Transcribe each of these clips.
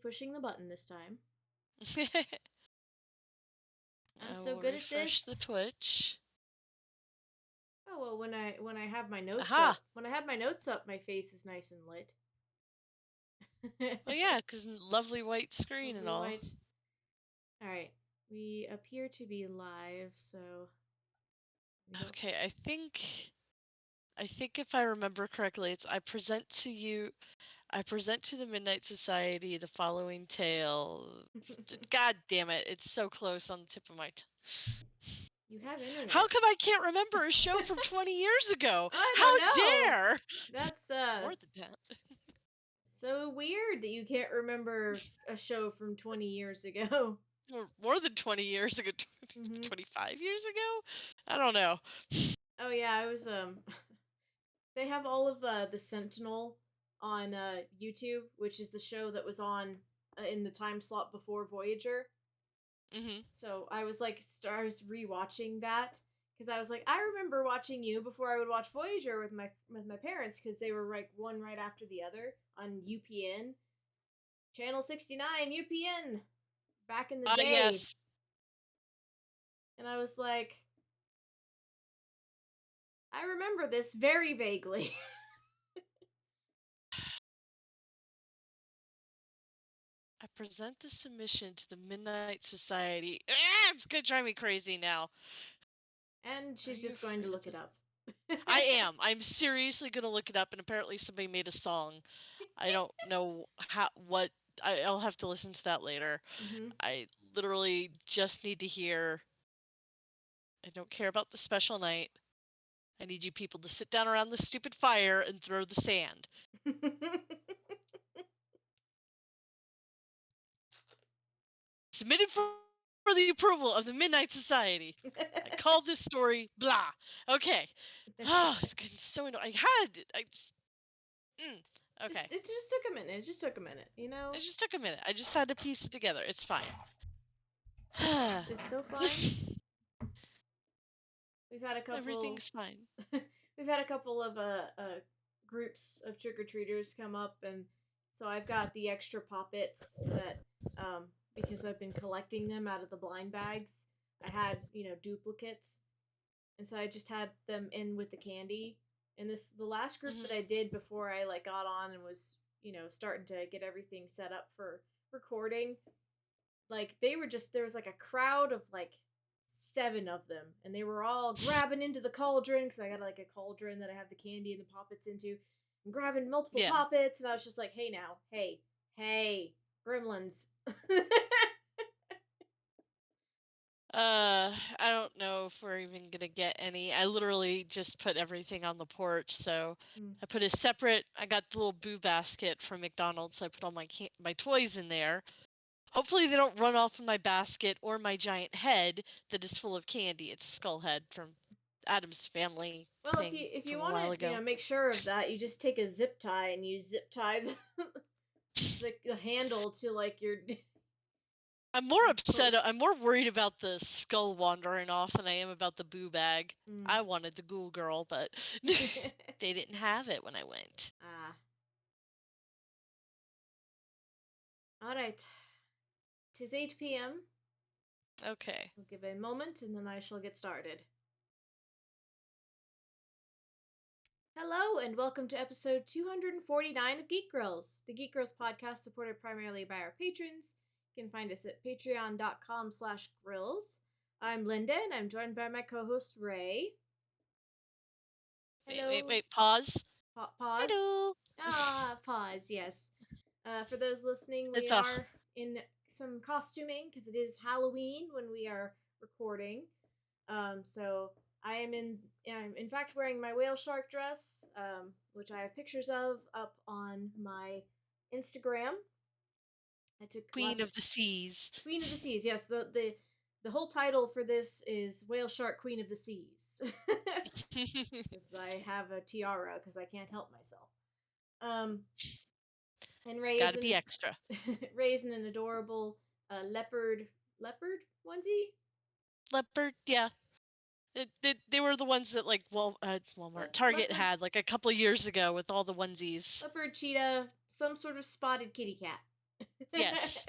pushing the button this time. I'm I so will good at refresh the this. Twitch. Oh well, when I have my notes Aha! up, my face is nice and lit. Oh yeah, because lovely white screen and Lovely all. white. All right, we appear to be live, so we don't. Okay, I think if I remember correctly, it's I present to the Midnight Society the following tale. God damn it, it's so close on the tip of my tongue. You have How internet. come I can't remember a show from 20 years ago? I How don't know. dare! That's More than that. so weird that you can't remember a show from 20 years ago. More than 20 years ago. hmm 25 years ago? I don't know. Oh yeah, I was they have all of the Sentinel on YouTube, which is the show that was on in the time slot before Voyager. Hmm. So I was like, I was rewatching that because I was like, I remember watching you before I would watch Voyager with my parents because they were like one right after the other on UPN, Channel 69 UPN back in the Ah, day, yes. and I was like, I remember this very vaguely. I present the submission to the Midnight Society. Ah, it's gonna drive me crazy now. And Are she's you just going to afraid of look it the... up. I am. I'm seriously gonna look it up, and apparently somebody made a song. I don't know what. I'll have to listen to that later. hmm I literally just need to hear. I don't care about the special night. I need you people to sit down around the stupid fire and throw the sand. Submitted for the approval of the Midnight Society. I call this story blah. Okay. Oh, it's getting so annoying. I just. Okay. It just took a minute. It just took a minute, you It know? just took a minute. I just had to piece it together. It's fine. It's so fine. We've had a couple Everything's fine. we've had a couple of groups of trick-or-treaters come up, and so I've got the extra poppets that because I've been collecting them out of the blind bags. I had, duplicates. And so I just had them in with the candy. And the last group that Hmm. I did before I like got on and was, starting to get everything set up for recording, like they were just there was like a crowd of like 7 of them, and they were all grabbing into the cauldron because I got like a cauldron that I have the candy and the poppets into, and grabbing multiple Yeah. poppets, and I was just like, hey now, hey, gremlins. I don't know if we're even gonna get any. I literally just put everything on the porch, so Mm. I put a separate. I got the little boo basket from McDonald's, so I put all my toys in there. Hopefully, they don't run off in my basket or my giant head that is full of candy. It's a skull head from Adam's Family Well, thing if you from a want while to, ago. make sure of that, you just take a zip tie and you zip tie the handle to like your I'm more upset. post. I'm more worried about the skull wandering off than I am about the boo bag. Mm. I wanted the Ghoul Girl, but they didn't have it when I went. Ah. All right. 'Tis 8 p.m. Okay. We'll give a moment and then I shall get started. Hello and welcome to episode 249 of Geek Girls, the Geek Girls podcast supported primarily by our patrons. You can find us at patreon.com/grills. I'm Linda and I'm joined by my co-host Ray. Hello. Wait. Pause. Pause. Hello. Pause, yes. For those listening, we It's a. are in some costuming because it is Halloween when we are recording. So I'm in fact wearing my whale shark dress, which I have pictures of up on my Instagram. I took Queen of lots. the Seas. Queen of the Seas. Yes, the whole title for this is Whale Shark Queen of the Seas. Because I have a tiara because I can't help myself. And Gotta be extra. Ray's in an adorable leopard onesie. Leopard, yeah. They were the ones that like Walmart, Target Leopard had like a couple years ago with all the onesies. cheetah, some sort of spotted kitty cat. Yes,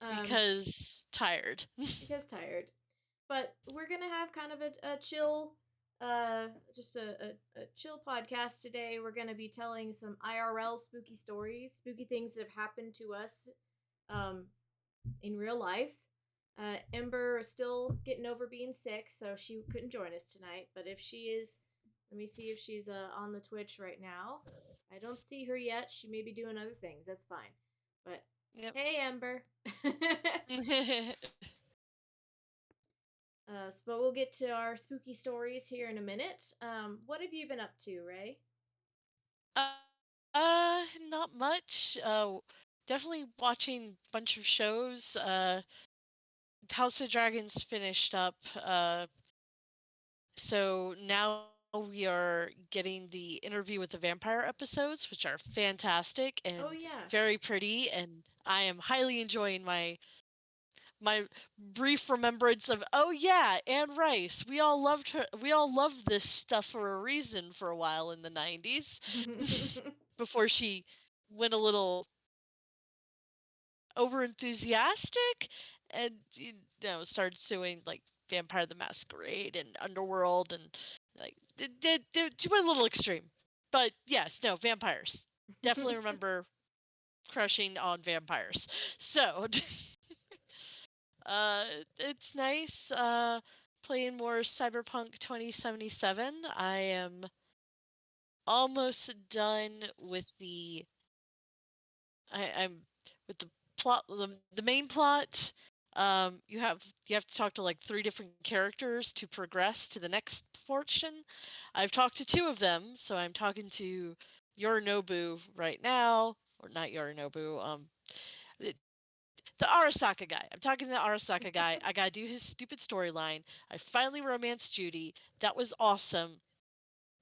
um, because tired. because tired. But we're gonna have kind of a chill, just a chill podcast today. We're gonna be telling some IRL spooky stories, spooky things that have happened to us, um, in real life. Ember is still getting over being sick, so she couldn't join us tonight. But if she is, let me see if she's on the Twitch right now. I don't see her yet. She may be doing other things. That's fine. But Yep. hey, Ember. But we'll get to our spooky stories here in a minute. What have you been up to, Ray? Not much. Definitely watching a bunch of shows. House of Dragons finished up. So now we are getting the Interview with the Vampire episodes, which are fantastic Oh and yeah. very pretty, and I am highly enjoying my brief remembrance of, oh yeah, Anne Rice. We all loved her. We all loved this stuff for a reason for a while in the 90s before she went a little over enthusiastic and started suing like Vampire the Masquerade and Underworld and like she went a little extreme. But yes, no, vampires. Definitely remember crushing on vampires. So uh it's nice playing more Cyberpunk 2077. I am almost done with I'm with the plot, the main plot. You have to talk to like 3 different characters to progress to the next portion. I've talked to 2 of them, so I'm talking to Yorinobu right now, or not Yorinobu. The the Arasaka guy. I'm talking to the Arasaka guy. I gotta do his stupid storyline. I finally romanced Judy. That was awesome.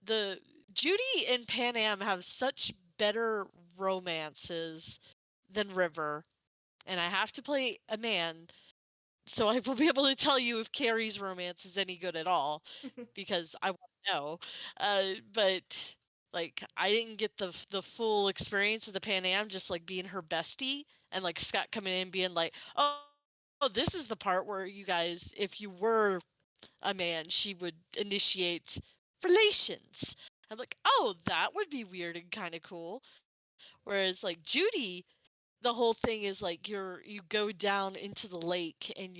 The Judy and Pan Am have such better romances than River, and I have to play a man, so I will be able to tell you if Carrie's romance is any good at all, because I want to know. But like, I didn't get the full experience of the Pan Am, just like being her bestie, and like Scott coming in being like, oh, this is the part where you guys, if you were a man, she would initiate relations. I'm like, oh, that would be weird and kind of cool. Whereas like Judy, the whole thing is like you go down into the lake and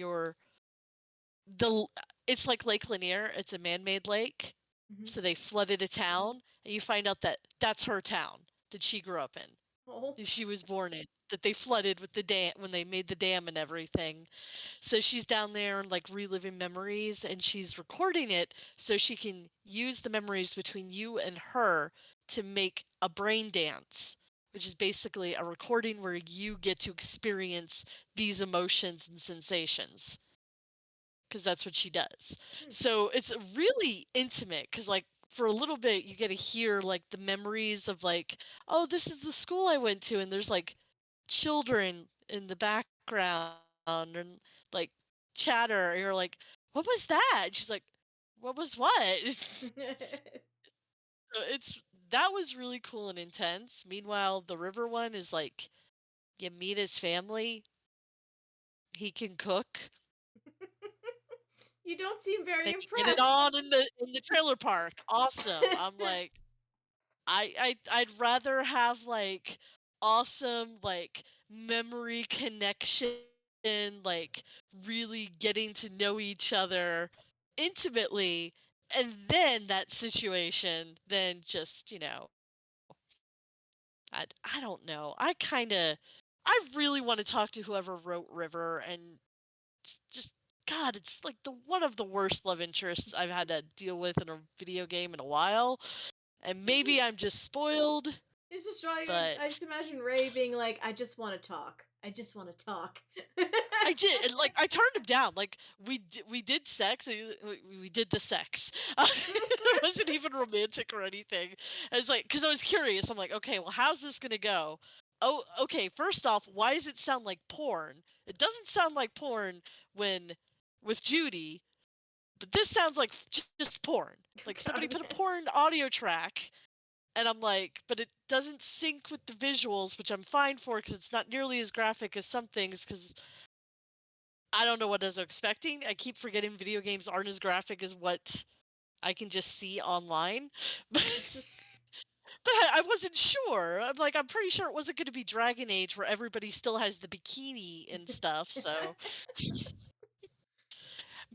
the it's like Lake Lanier. It's a man-made lake. Mhm. So they flooded a town, and you find out that that's her town that she grew up in, Oh. that she was born in, that they flooded with the dam when they made the dam and everything. So she's down there and like reliving memories, and she's recording it so she can use the memories between you and her to make a brain dance, which is basically a recording where you get to experience these emotions and sensations, because that's what she does. Hmm. So it's really intimate, because like for a little bit you get to hear like the memories of like, oh, this is the school I went to, and there's like children in the background and like chatter, and you're like, what was that? And she's like, what was what? So it's that was really cool and intense. Meanwhile, the river one is like, you meet his family, he can cook. You don't seem very Then you get it impressed. on in the trailer park. Awesome. I'm like, I'd rather have like awesome like memory connection, like really getting to know each other intimately, and then that situation, than just, I don't know. I really want to talk to whoever wrote River, and just God, it's like the one of the worst love interests I've had to deal with in a video game in a while. And It's maybe just I'm just spoiled, it's just trying to. I but just imagine Ray being like, "I just want to talk. I just want to talk." I did. And like I turned him down. Like we did sex. We did the sex. It wasn't even romantic or anything. I was like, because I was curious. I'm like, okay, well, how's this gonna go? Oh, okay. First off, why does it sound like porn? It doesn't sound like porn when with Judy, but this sounds like just porn. Like somebody God, put a man. porn audio track And I'm like, but it doesn't sync with the visuals, which I'm fine for because it's not nearly as graphic as some things. Because I don't know what I was expecting. I keep forgetting video games aren't as graphic as what I can just see online. But I wasn't sure. I'm like, I'm pretty sure it wasn't going to be Dragon Age where everybody still has the bikini and stuff. So,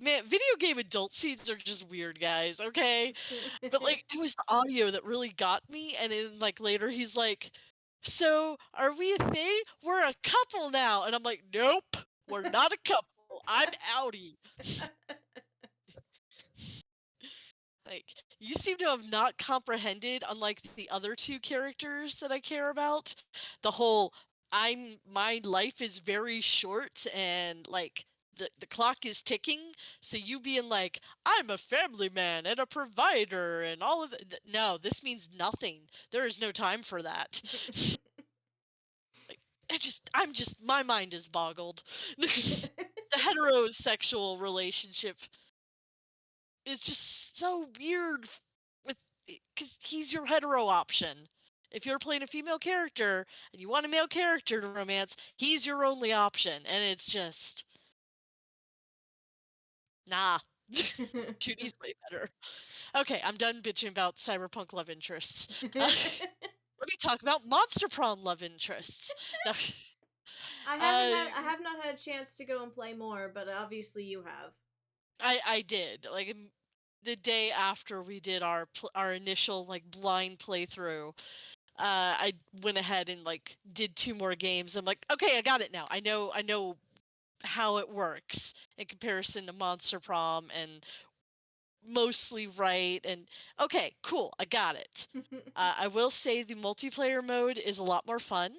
man, video game adult scenes are just weird, guys. Okay, but like, it was the audio that really got me. And then like later, he's like, "So are we a thing? We're a couple now." And I'm like, "Nope, we're not a couple. I'm outie." Like, you seem to have not comprehended, unlike the other two characters that I care about, the whole my life is very short and like the clock is ticking. So you being like, I'm a family man and a provider and all of it. No, this means nothing. There is no time for that. Like, my mind is boggled. The heterosexual relationship is just so weird with because he's your hetero option. If you're playing a female character and you want a male character to romance, he's your only option, and it's just nah. 2D's way better. Okay, I'm done bitching about cyberpunk love interests. Let me talk about Monster Prom love interests. No, uh, I have not had a chance to go and play more, but obviously you have. I did like the day after we did our initial like blind playthrough. I went ahead and like did two more games. I'm like, okay, I got it now. I know how it works in comparison to Monster Prom and mostly right. And okay, cool, I got it. I will say the multiplayer mode is a lot more fun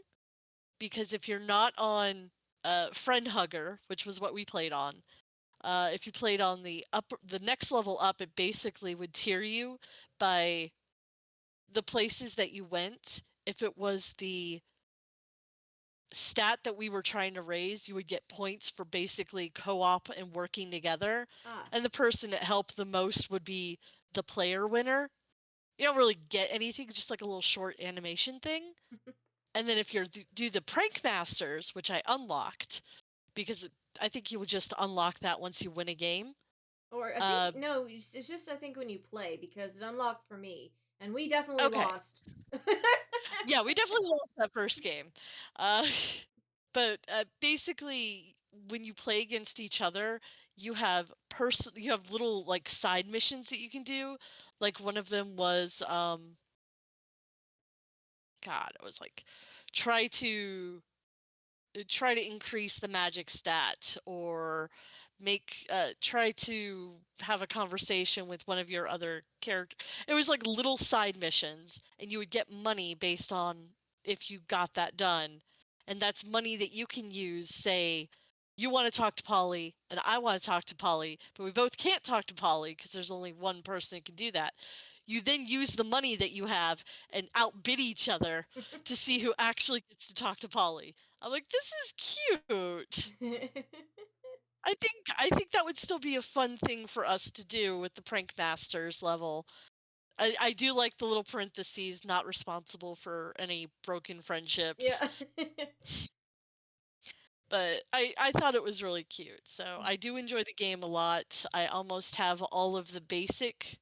because if you're not on Friend Hugger, which was what we played on, if you played on the next level up, it basically would tier you by the places that you went. If it was the stat that we were trying to raise, you would get points for basically co-op and working together. Ah. And the person that helped the most would be the player winner. You don't really get anything, just like a little short animation thing. And then if you do the prank masters, which I unlocked, because I think you would just unlock that once you win a game. Or I think Uh, no, it's just I think when you play because it unlocked for me and we definitely okay, lost. yeah, we definitely lost that first game. Uh, but basically, when you play against each other, you have little like side missions that you can do. Like one of them was God, it was like try to try to increase the magic stat or try to have a conversation with one of your other character. It was like little side missions and you would get money based on if you got that done, and that's money that you can use. Say you want to talk to Polly and I want to talk to Polly, but we both can't talk to Polly because there's only one person who can do that. You then use the money that you have and outbid each other to see who actually gets to talk to Polly. I'm like, this is cute. I think that would still be a fun thing for us to do with the prank masters level. I do like the little parentheses, not responsible for any broken friendships. Yeah. But I thought it was really cute. So I do enjoy the game a lot. I almost have all of the basic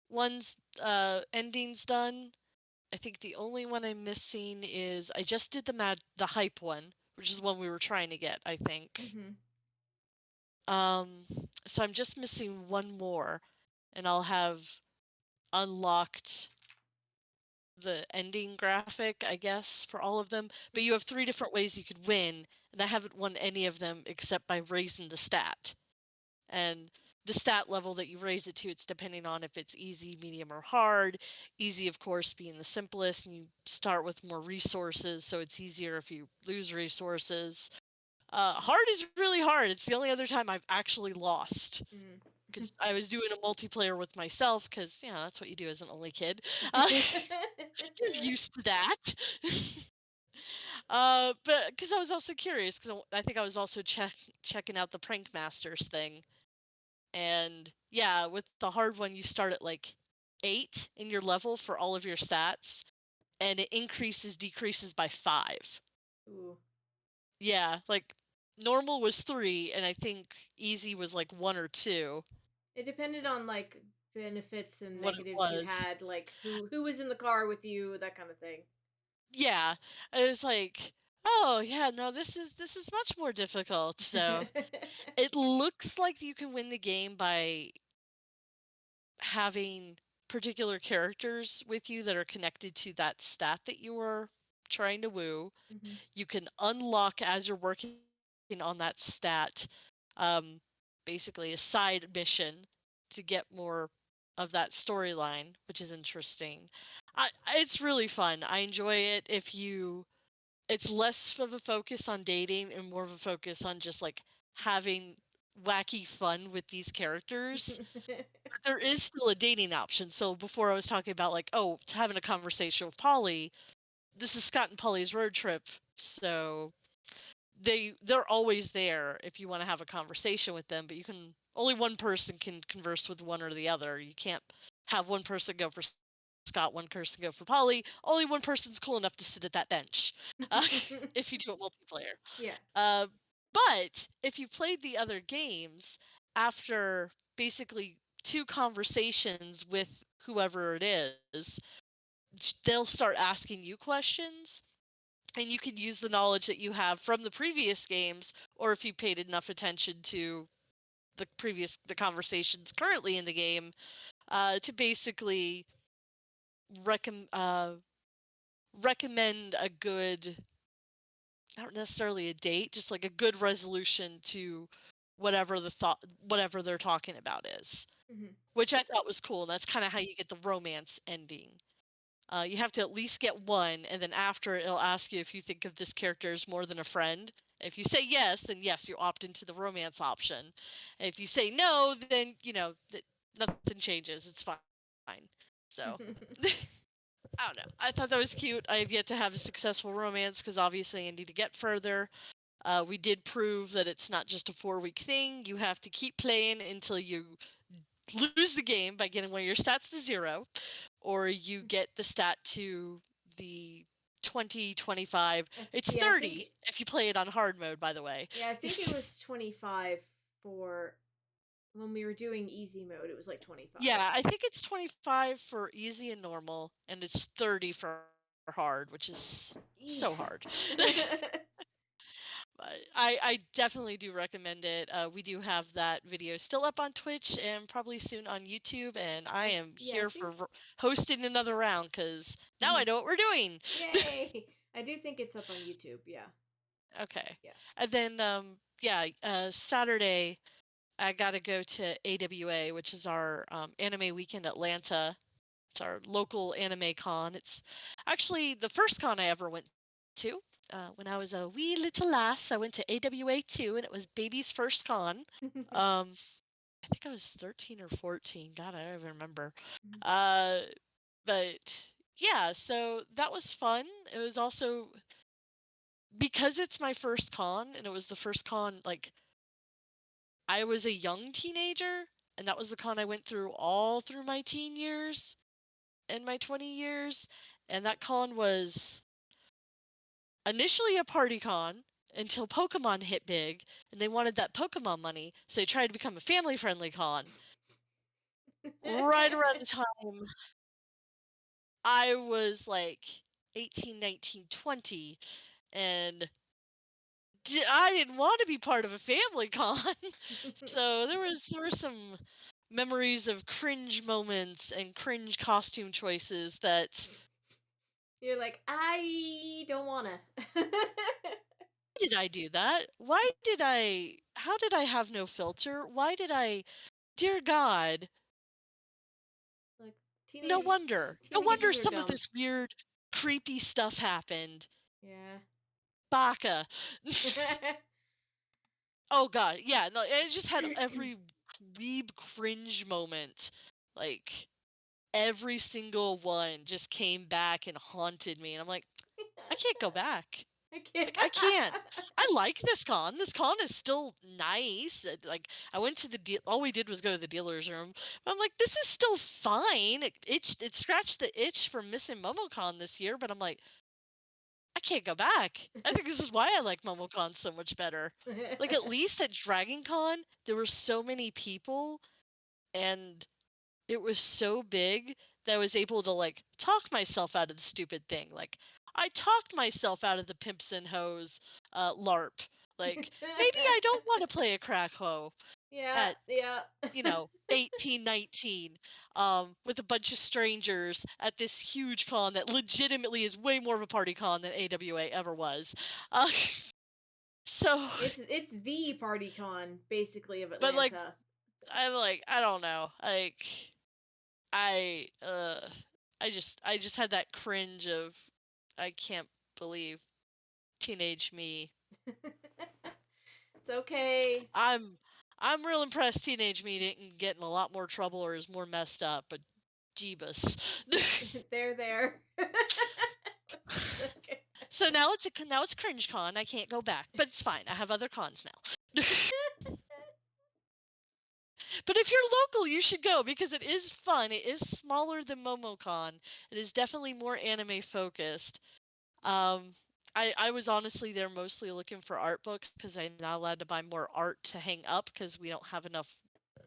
ones endings done. I think the only one I'm missing is I just did the hype one, which is the one we were trying to get, I think. Hmm. Um, so I'm just missing one more, and I'll have unlocked the ending graphic, I guess, for all of them. But you have three different ways you could win, and I haven't won any of them except by raising the stat. And the stat level that you raise it to, it's depending on if it's easy, medium, or hard. Easy, of course, being the simplest, and you start with more resources, so it's easier if you lose resources. Hard is really hard. It's the only other time I've actually lost Mm. because I was doing a multiplayer with myself because, yeah, that's what you do as an only kid. Uh, you're used to that. But because I was also curious because I think I was also checking out the Prank Masters thing. And yeah, with the hard one, you start at like 8 in your level for all of your stats, and it increases decreases by 5. Ooh. Yeah, like normal was 3 and I think easy was like 1 or 2 It depended on like benefits and what it negatives you was. had, like who was in the car with you, that kind of thing. Yeah, it was like, "Oh, yeah, no, this is much more difficult." So, it looks like you can win the game by having particular characters with you that are connected to that stat that you were trying to woo. Hmm. You can unlock as you're working on that stat, um, basically a side mission to get more of that storyline, which is interesting. It's really fun. I enjoy it. It's less of a focus on dating and more of a focus on just like having wacky fun with these characters. But there is still a dating option. So before I was talking about like, oh, having a conversation with Polly, this is Scott and Polly's road trip. So they're always there if you want to have a conversation with them, but you can only one person can converse with one or the other. You can't have one person go for Scott, one person go for Polly. Only one person's cool enough to sit at that bench uh, if you do it multiplayer. Yeah. Uh, but if you played the other games after basically two conversations with whoever it is, they'll start asking you questions and you can use the knowledge that you have from the previous games, or if you paid enough attention to the conversations currently in the game, to basically recommend recommend a good, not necessarily a date, just like a good resolution to whatever they're talking about is, Hmm. which I thought was cool. And that's kind of how you get the romance ending. You have to at least get one, and then after it'll ask you if you think of this character as more than a friend. If you say yes, then yes, you opt into the romance option. If you say no, then nothing changes. It's fine. So I don't know. I thought that was cute. I have yet to have a successful romance because obviously I need to get further. We did prove that it's not just a 4-week thing. You have to keep playing until you lose the game by getting one of your stats to 0, or you get the stat to the 20, 25. It's Yeah, I think 30 if you play it on hard mode, by the way. yeah, I think it was 25 for when we were doing easy mode. It was like 25. Yeah, I think it's 25 for easy and normal, and it's 30 for hard, which is Eek. so hard. But I definitely do recommend it. We do have that video still up on Twitch and probably soon on YouTube. And I am Yeah, I here think. for hosting another round because now I know what we're doing. Yay! I do think it's up on YouTube. Yeah. Okay. Yeah. And then, yeah, Saturday, I got to go to AWA, which is our Anime Weekend Atlanta. It's our local anime con. It's actually the first con I ever went to. When I was a wee little lass, I went to AWA too, and it was baby's first con. Um, I think I was 13 or 14. God, I don't even remember. Uh, but yeah, so that was fun. It was also because it's my first con, and it was the first con, like, I was a young teenager, and that was the con I went through all through my teen years and my 20 years. And that con was initially a party con until Pokemon hit big and they wanted that Pokemon money. So they tried to become a family friendly con. Right around the time I was like 18, 19, 20, and I didn't want to be part of a family con. So there were some memories of cringe moments and cringe costume choices that You're like, I don't wanna. did I do that? How did I have no filter? Why did I, dear God, Like no teenagers, wonder. No wonder teenagers are some of dumb. this weird, creepy stuff happened. Yeah. Baka. Oh God, yeah, no, it just had every weeb cringe moment. Like, every single one just came back and haunted me, and I'm like, I can't go back. I can't. Like, I can't. I like this con. This con is still nice. Like I went to the all we did was go to the dealer's room. But I'm like, this is still fine. It scratched the itch from missing MomoCon this year, but I'm like, I can't go back. I think this is why I like MomoCon so much better. Like at least at Dragon Con, there were so many people and it was so big that I was able to like talk myself out of the stupid thing. Like I talked myself out of the pimps and hoes LARP. Like maybe I don't want to play a crack hoe Yeah, at yeah. 18, 19, with a bunch of strangers at this huge con that legitimately is way more of a party con than AWA ever was. Uh, so, It's the party con basically of but like Atlanta. I'm like I don't know, like I I just had that cringe of I can't believe teenage me. It's okay. I'm I'm real impressed teenage me didn't get in a lot more trouble or is more messed up, but Jeebus. They're there. It's okay. So now it's cringe con. I can't go back, but it's fine. I have other cons now. But if you're local, you should go because it is fun. It is smaller than MomoCon. It is definitely more anime focused. Um, I was honestly there mostly looking for art books because I'm not allowed to buy more art to hang up because we don't have enough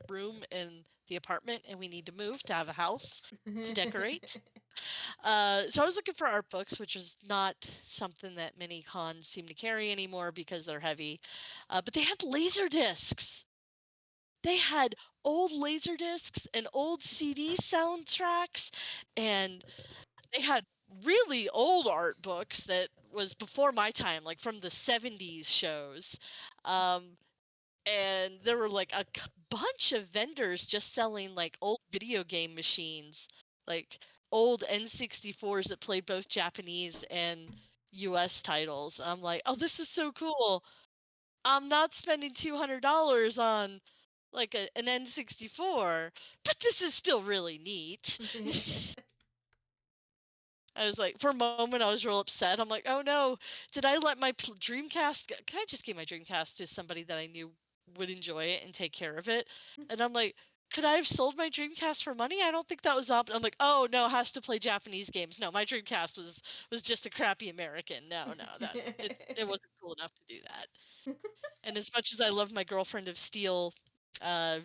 room in the apartment and we need to move to have a house to decorate. So I was looking for art books, which is not something that many cons seem to carry anymore because they're heavy. But they had laser discs. They had old laser discs and old CD soundtracks, and they had really old art books that was before my time, like from the 70s shows. Um, and there were like a bunch of vendors just selling like old video game machines, like old N64s that played both Japanese and US titles. I'm like, oh, this is so cool. I'm not spending $200 on like an N64, but this is still really neat. I was like, for a moment, I was real upset. I'm like, oh no, did I let my Dreamcast? Can I just give my Dreamcast to somebody that I knew would enjoy it and take care of it? And I'm like, could I have sold my Dreamcast for money? I don't think that was up. I'm like, oh no, it has to play Japanese games. No, my Dreamcast was just a crappy American. No, no, that it wasn't cool enough to do that. And as much as I love my Girlfriend of Steel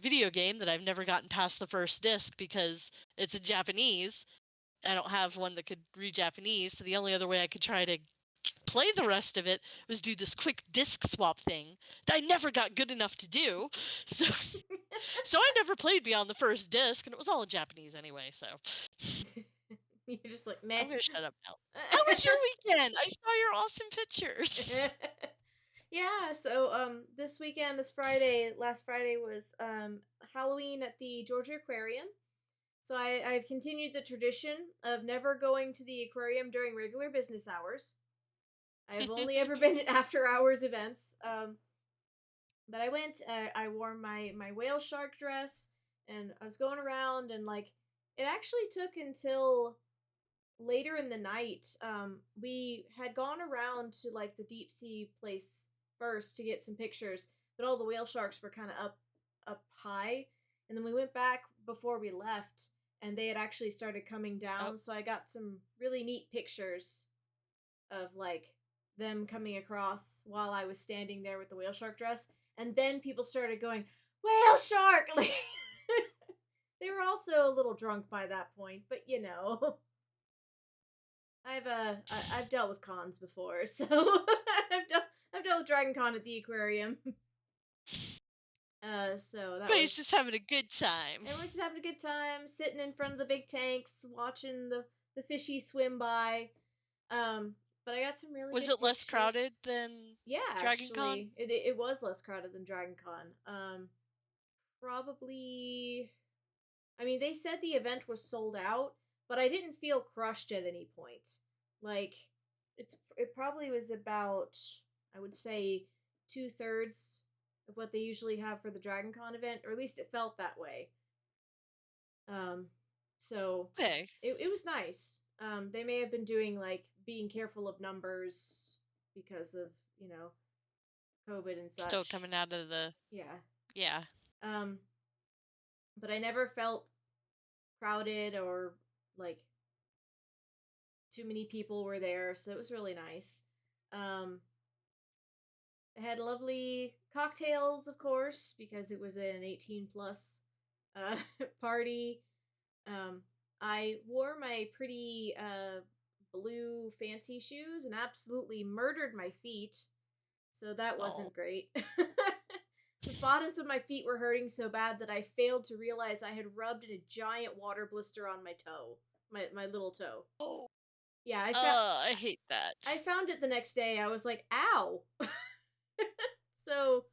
video game that I've never gotten past the first disc because it's in Japanese, I don't have one that could read Japanese, so the only other way I could try to play the rest of it was do this quick disc swap thing that I never got good enough to do. So so I never played beyond the first disc, and it was all in Japanese anyway, so You're just like meh. I'm gonna shut up now. How was your weekend? I saw your awesome pictures. Yeah, so this weekend, last Friday was Halloween at the Georgia Aquarium. So I've continued the tradition of never going to the aquarium during regular business hours. I've only ever been at after hours events. But I went. I wore my whale shark dress, and I was going around, and like it actually took until later in the night. We had gone around to like the deep sea place first to get some pictures, but all the whale sharks were kind of up high, and then we went back before we left, and they had actually started coming Oh, down. So I got some really neat pictures of like them coming across while I was standing there with the whale shark dress, and then people started going whale shark. Like they were also a little drunk by that point, but you know. I've dealt with cons before, so I've dealt with Dragon Con at the aquarium. So that but he's was just having a good time. and we're just having a good time sitting in front of the big tanks, watching the fishies swim by. But I got some really Was good it less crowded pictures. than Yeah, Dragon Con? actually, it was less crowded than Dragon Con. Probably. I mean, they said the event was sold out, but I didn't feel crushed at any point. Like, it probably was about, I would say, 2/3 of what they usually have for the Dragon Con event, or at least it felt that way. Um, so Okay. it was nice. They may have been doing like being careful of numbers because of COVID and Still such. coming out of the Yeah. yeah. Um, but I never felt crowded or like too many people were there, so it was really nice. Um, I had lovely cocktails, of course, because it was an 18 plus uh, party. Um, I wore my pretty blue fancy shoes and absolutely murdered my feet, so that Oh. wasn't great. The bottoms of my feet were hurting so bad that I failed to realize I had rubbed a giant water blister on my toe, my little toe. Oh. Yeah, I hate I that. found it the next day. I was like, "Ow!" So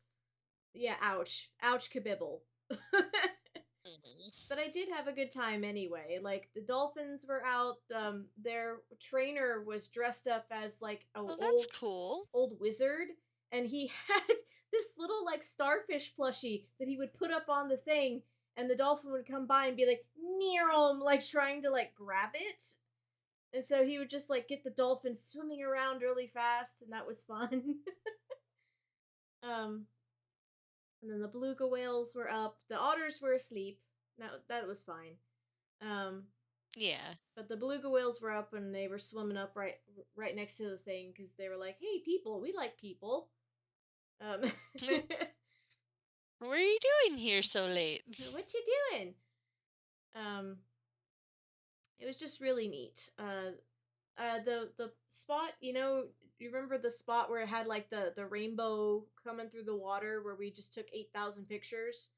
yeah, ouch, ouch, kabibble. Mhm. But I did have a good time anyway. Like the dolphins were out. Their trainer was dressed up as like a Oh, that's cool. old wizard, and he had this little like starfish plushie that he would put up on the thing, and the dolphin would come by and be like near him, like trying to like grab it. And so he would just like get the dolphin swimming around really fast, and that was fun. um, and then the beluga whales were up. The otters were asleep. That was fine. Um, Yeah. but the beluga whales were up and they were swimming up right next to the thing because they were like, "Hey, people, we like people." Um, What are you doing here so late? what you doing? Um, it was just really neat. The spot, you remember the spot where it had like the rainbow coming through the water where we just took 8,000 pictures.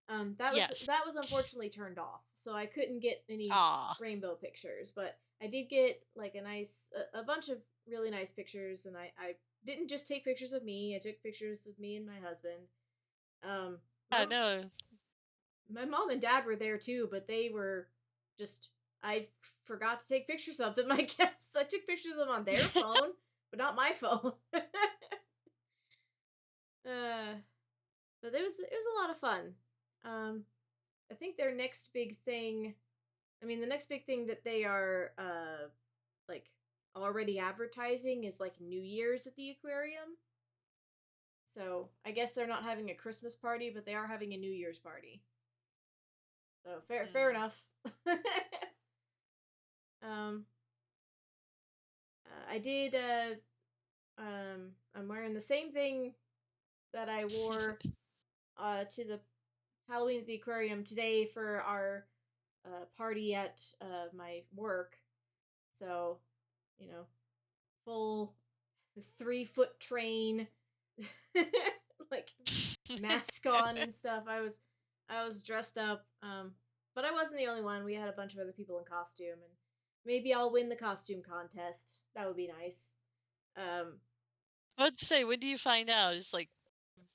That was Yes. that was unfortunately turned off, so I couldn't get any Ah. rainbow pictures. But I did get like a bunch of really nice pictures, and I didn't just take pictures of me. I took pictures with me and my husband. Um, my I know. my mom and dad were there too, but they were just I forgot to take pictures of them. I guess I took pictures of them on their phone, but not my phone. uh, but it was a lot of fun. Um, I think their next big thing. I mean, the next big thing that they are like already advertising is like New Year's at the aquarium. So I guess they're not having a Christmas party, but they are having a New Year's party. So fair Mm. enough. um, I did. I'm wearing the same thing that I wore to the Halloween at the aquarium today for our party at my work. So, you know, full 3 foot train, like mask on and stuff. I was dressed up, but I wasn't the only one. We had a bunch of other people in costume, and maybe I'll win the costume contest. That would be nice. Um, I'd say, when do you find out? Is like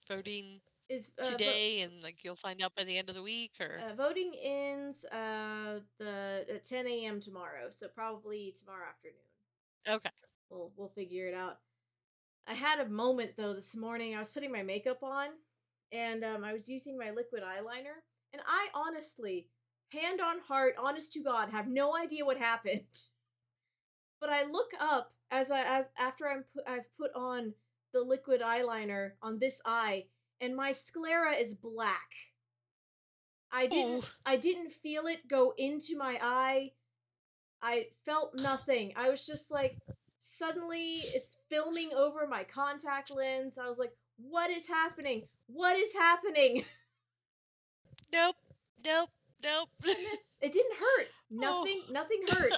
voting is today and like you'll find out by the end of the week or voting ends the at 10 a.m. tomorrow, so probably tomorrow afternoon. okay. We'll figure it out. I had a moment though this morning. I was putting my makeup on, and I was using my liquid eyeliner, and I honestly, hand on heart, honest to God, have no idea what happened. But I look up as after I've put on the liquid eyeliner on this eye, and my sclera is black. I didn't Oh, I didn't feel it go into my eye. I felt nothing. I was just like, suddenly it's filming over my contact lens. I was like, what is happening? What is happening? nope. Nope. Nope. And then it didn't hurt. Oh. Nothing hurt.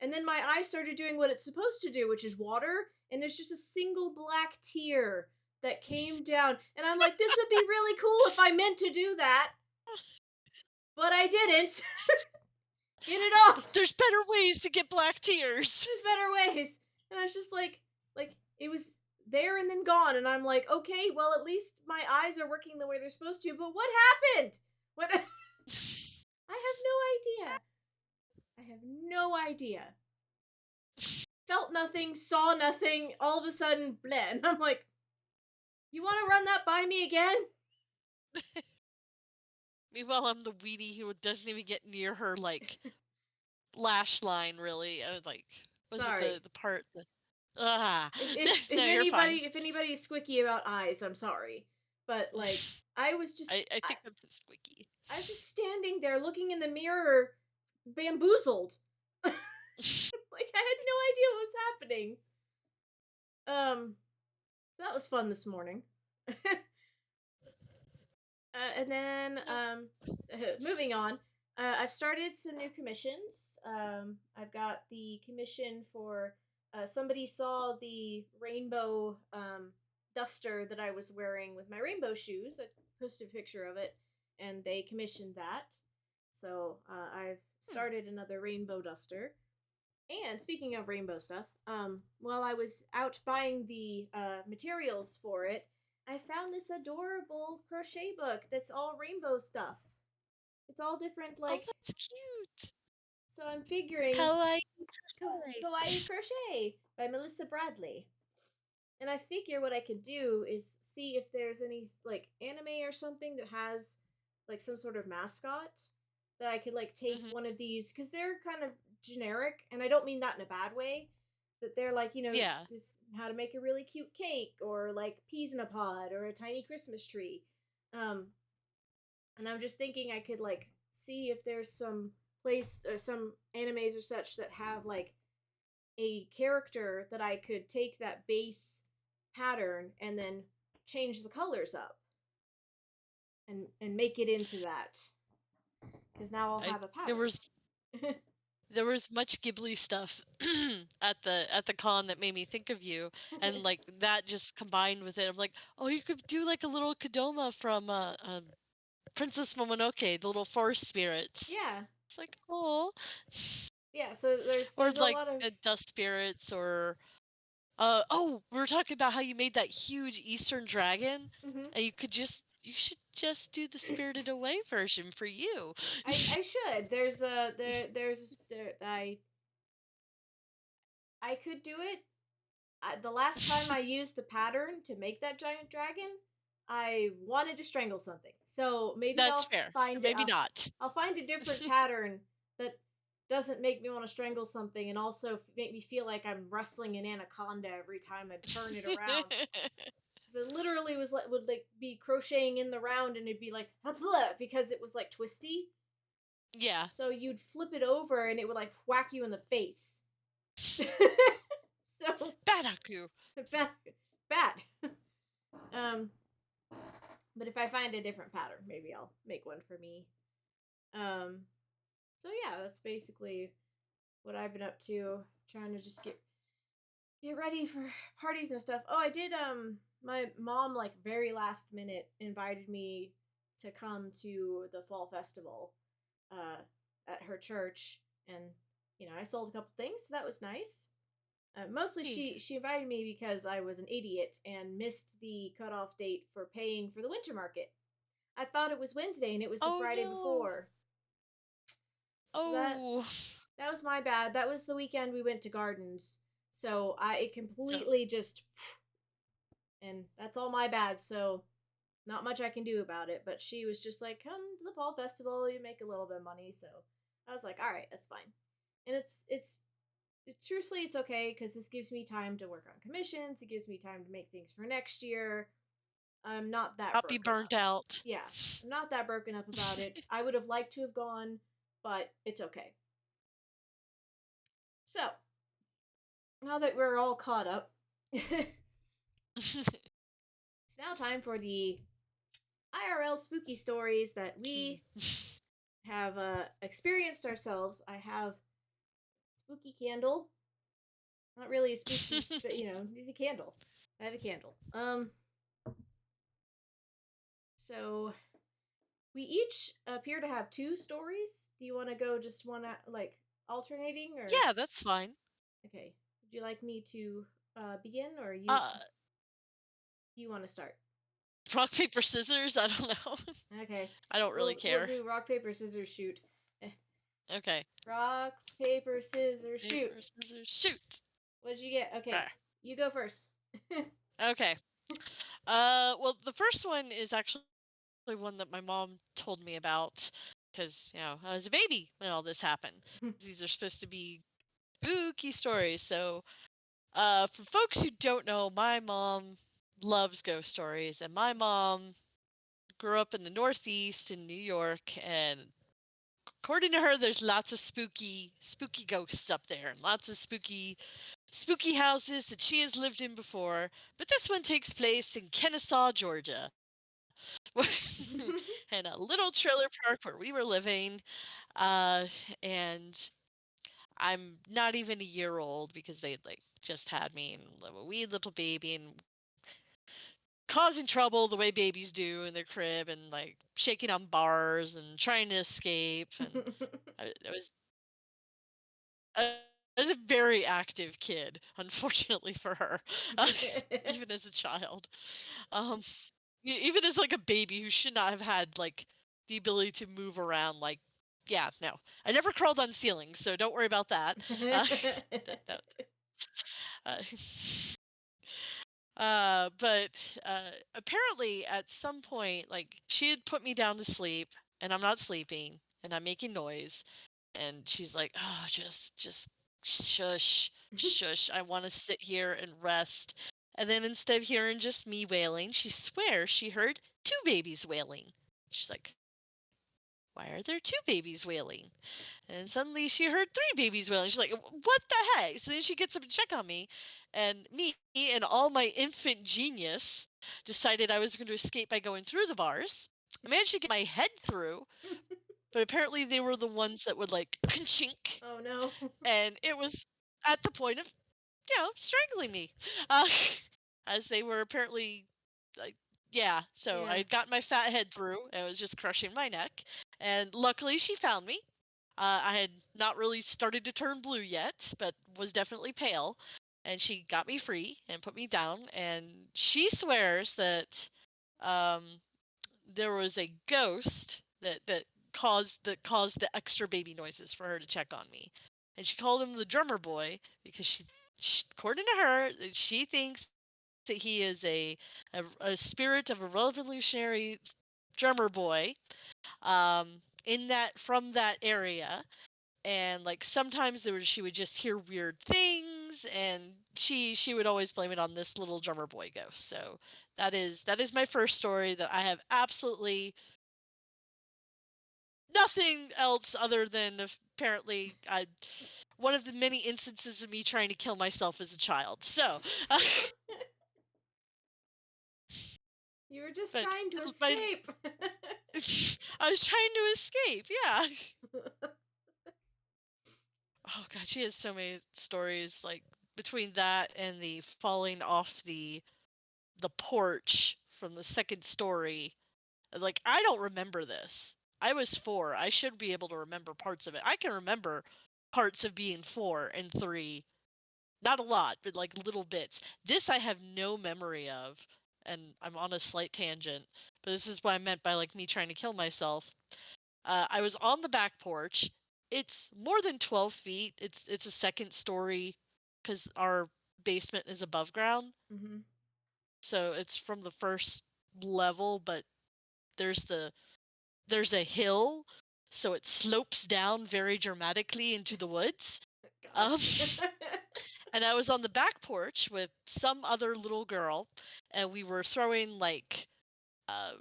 And then my eye started doing what it's supposed to do, which is water, and there's just a single black tear that came down. And I'm like, this would be really cool if I meant to do that, but I didn't. Get it off. There's better ways to get black tears. There's better ways. And I was just like it was there and then gone, and I'm like, okay, well at least my eyes are working the way they're supposed to. But what happened? What? I have no idea. I have no idea. Felt nothing, saw nothing. All of a sudden, bleh. And I'm like, you want to run that by me again? Meanwhile, I'm the weenie who doesn't even get near her like lash line. Really, I was like, was it Sorry. the part? Ah, If no, you're fine. anybody's squicky about eyes, I'm sorry, but like I was just I think I'm just squeaky. I was just standing there looking in the mirror, bamboozled. Like I had no idea what was happening. So that was fun this morning. And then Yep. moving on, I've started some new commissions. I've got the commission for somebody saw the rainbow duster that I was wearing with my rainbow shoes. I posted a picture of it, and they commissioned that. So I've Hmm. started another rainbow duster. And speaking of rainbow stuff, while I was out buying the materials for it, I found this adorable crochet book that's all rainbow stuff. It's all different, Oh, like, that's cute. so I'm figuring Kawaii crochet. Kawaii Crochet by Melissa Bradley. And I figure what I could do is see if there's any, like, anime or something that has, like, some sort of mascot that I could, like, take Hmm. one of these, because they're kind of generic, and I don't mean that in a bad way. That they're like, Yeah. this how to make a really cute cake, or like peas in a pod, or a tiny Christmas tree. Um, and I'm just thinking I could like see if there's some place or some animes or such that have like a character that I could take that base pattern and then change the colors up and make it into that. Because now I'll I have a there pattern. was there was much Ghibli stuff at the con that made me think of you, and like that just combined with it. I'm like, oh, you could do like a little Kadoma from Princess Momonoke, the little forest spirits. Yeah, It's like, oh, yeah. So or there's a like lot of. the dust spirits, or oh, we were talking about how you made that huge Eastern dragon, Mhm. and you should just do the Spirited Away version for you. I should. There's a there I could do it. The last time I used the pattern to make that giant dragon, I wanted to strangle something. So maybe That's fair. So maybe not. I'll find a different pattern that doesn't make me want to strangle something, and also make me feel like I'm wrestling an anaconda every time I turn it around. Because it literally was like would like be crocheting in the round, and it'd be like because it was like twisty. Yeah. So you'd flip it over, and it would like whack you in the face. So Badaku. bad, bad. Um, but if I find a different pattern, maybe I'll make one for me. Um, so yeah, that's basically what I've been up to, trying to just get ready for parties and stuff. Oh, I did. My mom like very last minute invited me to come to the fall festival, uh, at her church, and I sold a couple things, so that was nice. Mostly Hey. she invited me because I was an idiot and missed the cutoff date for paying for the winter market. I thought it was Wednesday and it was the Oh Friday no. before. So Oh. that was my bad. That was the weekend we went to Gardens. So I it No. completely just and that's all my bad. So not much I can do about it, but she was just like, "Come to the fall festival, you make a little bit of money." So I was like, "All right, that's fine." And truthfully it's okay because this gives me time to work on commissions. It gives me time to make things for next year. I'm not that Not be broken burnt up. out. Yeah, I'm not that broken up about it. I would have liked to have gone, but it's okay. So now that we're all caught up, it's now time for the IRL spooky stories that we Key. have experienced ourselves. I have spooky candle. Not really a spooky, but need a candle. I had a candle. So we each appear to have two stories. Do you want to go just one like alternating, or Yeah, that's fine. okay? Would you like me to begin, or Uh, you want to start? rock paper scissors. I don't know. Okay, I don't really we'll care. do rock paper scissors shoot. Eh, Okay. rock paper scissors shoot. Paper scissors shoot. What did you get? Okay, There. you go first. Okay. Well, the first one is actually one that my mom told me about because I was a baby when all this happened. These are supposed to be spooky stories, so For folks who don't know, my mom loves ghost stories, and my mom grew up in the Northeast in New York, and according to her, there's lots of spooky ghosts up there, and lots of spooky houses that she has lived in before. But this one takes place in Kennesaw, Georgia, in a little trailer park where we were living. Uh, and I'm not even a year old because they like just had me and a wee little baby and causing trouble the way babies do in their crib and like shaking on bars and trying to escape. And I was I was a very active kid, unfortunately for her, even as a child. Um, even as like a baby who should not have had like the ability to move around. Like, yeah, no, I never crawled on ceilings, so don't worry about that. That uh, but apparently at some point, like she had put me down to sleep, and I'm not sleeping, and I'm making noise, and she's like, "Oh, just shush, shush. I want to sit here and rest." And then instead of hearing just me wailing, she swears she heard two babies wailing. She's like, "Why are there two babies wailing?" And suddenly she heard three babies wailing. She's like, "What the heck?" So then she gets up to check on me, and me and all my infant genius decided I was going to escape by going through the bars. I managed to get my head through, but apparently they were the ones that would like chink, Oh no. and it was at the point of strangling me, as they were apparently like, yeah. So I Yeah. had gotten my fat head through, and it was just crushing my neck, and luckily she found me. I had not really started to turn blue yet, but was definitely pale, and she got me free and put me down. And she swears that um, there was a ghost that caused the extra baby noises for her to check on me, and she called him the drummer boy because according to her, she thinks that he is a spirit of a revolutionary drummer boy, in that from that area. And like sometimes she would just hear weird things, and she would always blame it on this little drummer boy ghost. So that is my first story that I have absolutely nothing else other than apparently one of the many instances of me trying to kill myself as a child. So, You were just but trying to my escape. I was trying to escape. Yeah. Oh god, she has so many stories like between that and the falling off the porch from the second story. Like I don't remember this. I was 4. I should be able to remember parts of it. I can remember parts of being 4 and 3. Not a lot, but like little bits. This I have no memory of, and I'm on a slight tangent, but this is what I meant by like me trying to kill myself. I was on the back porch. It's more than 12 feet. It's a second story because our basement is above ground, Hmm. so it's from the first level, but there's there's a hill, so it slopes down very dramatically into the woods. God. Um, and I was on the back porch with some other little girl, and we were throwing like uh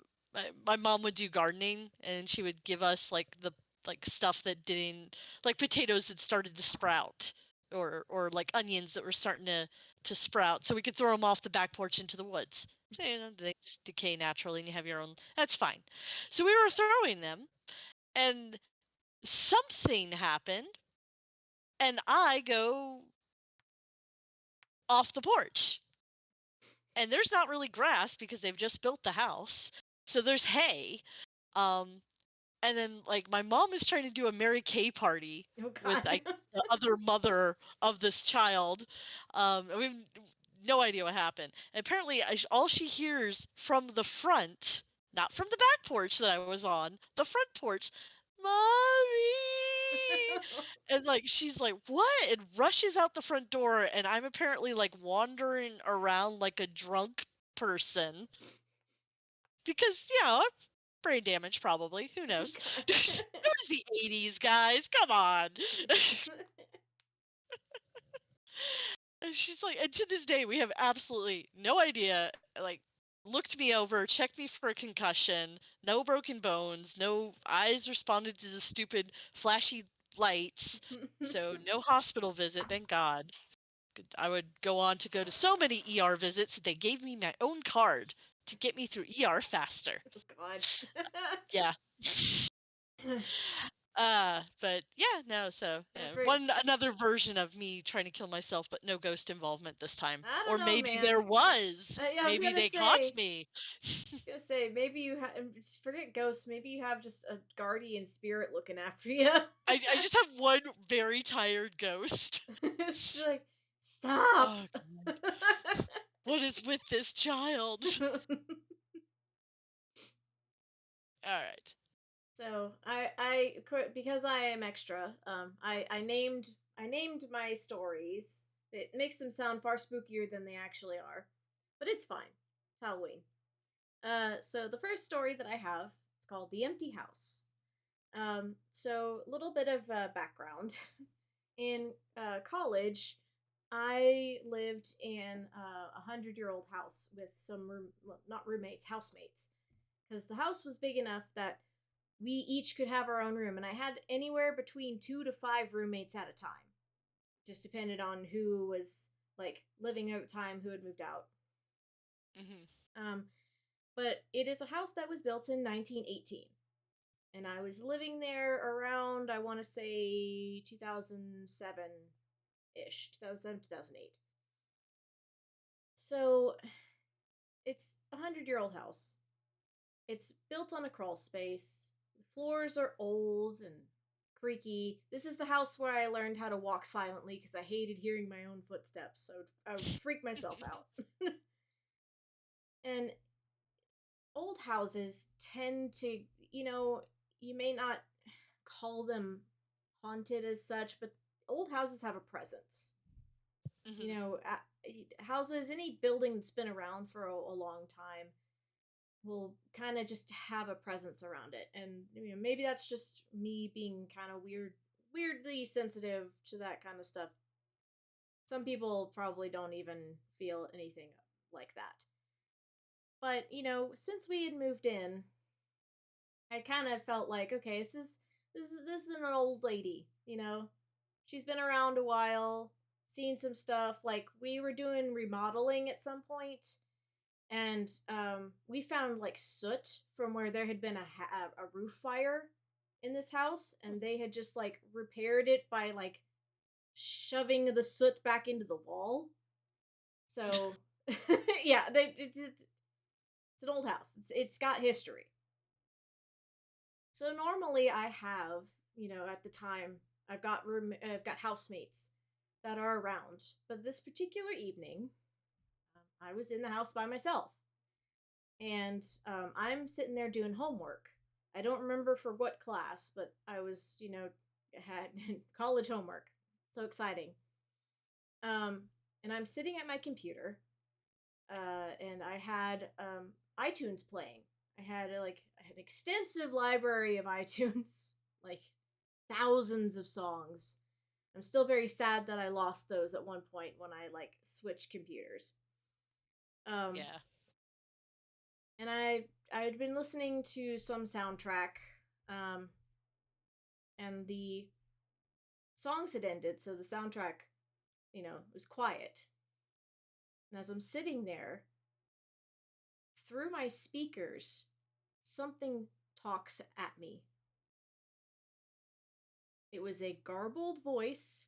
my mom would do gardening, and she would give us like stuff that didn't, like potatoes that started to sprout, or like onions that were starting to sprout, so we could throw them off the back porch into the woods. So, they just decay naturally and you have your own, that's fine. So we were throwing them, and something happened, and I go off the porch, and there's not really grass because they've just built the house, so there's hay. um and then like my mom is trying to do a Mary Kay party Oh with, I God. guess, the other mother of this child. And we have no idea what happened. And apparently, all she hears from the front, not from the back porch that I was on, the front porch, "Mommy!" And like she's like, "What?" And rushes out the front door, and I'm apparently like wandering around like a drunk person because brain damage probably. Who knows? God. It was the 80s, guys. Come on. And she's like, and to this day, we have absolutely no idea. Like, looked me over, checked me for a concussion, no broken bones, no eyes responded to the stupid flashy lights. So, no hospital visit, thank God. I would go on to go to so many ER visits that they gave me my own card to get me through ER faster. Oh God. Yeah. But yeah, no, so yeah, For, one another version of me trying to kill myself, but no ghost involvement this time. I don't Or know, maybe there man. was. Yeah, I was Maybe they caught me. gonna say maybe you have forget ghosts. Maybe you have just a guardian spirit looking after you. I just have one very tired ghost. She's like, stop. Oh God. What is with this child? All right. So because I am extra, I named my stories. It makes them sound far spookier than they actually are, but it's fine. It's Halloween. So the first story that I have, it's called The Empty House. So a little bit of background. In college, I lived in a 100-year-old house with some well, not roommates, housemates, because the house was big enough that we each could have our own room, and I had anywhere between 2 to 5 roommates at a time. Just depended on who was like living at the time, who had moved out. Hmm. Um, but it is a house that was built in 1918, and I was living there around, I want to say, 2007 ish, 2007, 2008. So it's a 100-year-old house. It's built on a crawl space. The floors are old and creaky. This is the house where I learned how to walk silently because I hated hearing my own footsteps. So I would freak myself out. And old houses tend to, you may not call them haunted as such, but old houses have a presence. Hmm. Houses, any building that's been around for a long time will kind of just have a presence around it. And maybe that's just me being kind of weirdly sensitive to that kind of stuff. Some people probably don't even feel anything like that. But, since we had moved in, I kind of felt like, okay, this is an old lady. She's been around a while, seen some stuff. Like we were doing remodeling at some point, and we found like soot from where there had been a roof fire in this house, and they had just like repaired it by like shoving the soot back into the wall. So yeah, it's an old house. It's got history. So normally I have, at the time, I've got housemates that are around. But this particular evening, I was in the house by myself, and I'm sitting there doing homework. I don't remember for what class, but I was, had college homework. So exciting. Um, and I'm sitting at my computer, and I had iTunes playing. I had like an extensive library of iTunes, like thousands of songs. I'm still very sad that I lost those at one point when I like switched computers. Um, Yeah. and I had been listening to some soundtrack, um, and the songs had ended, so the soundtrack, was quiet. And as I'm sitting there, through my speakers, something talks at me. It was a garbled voice.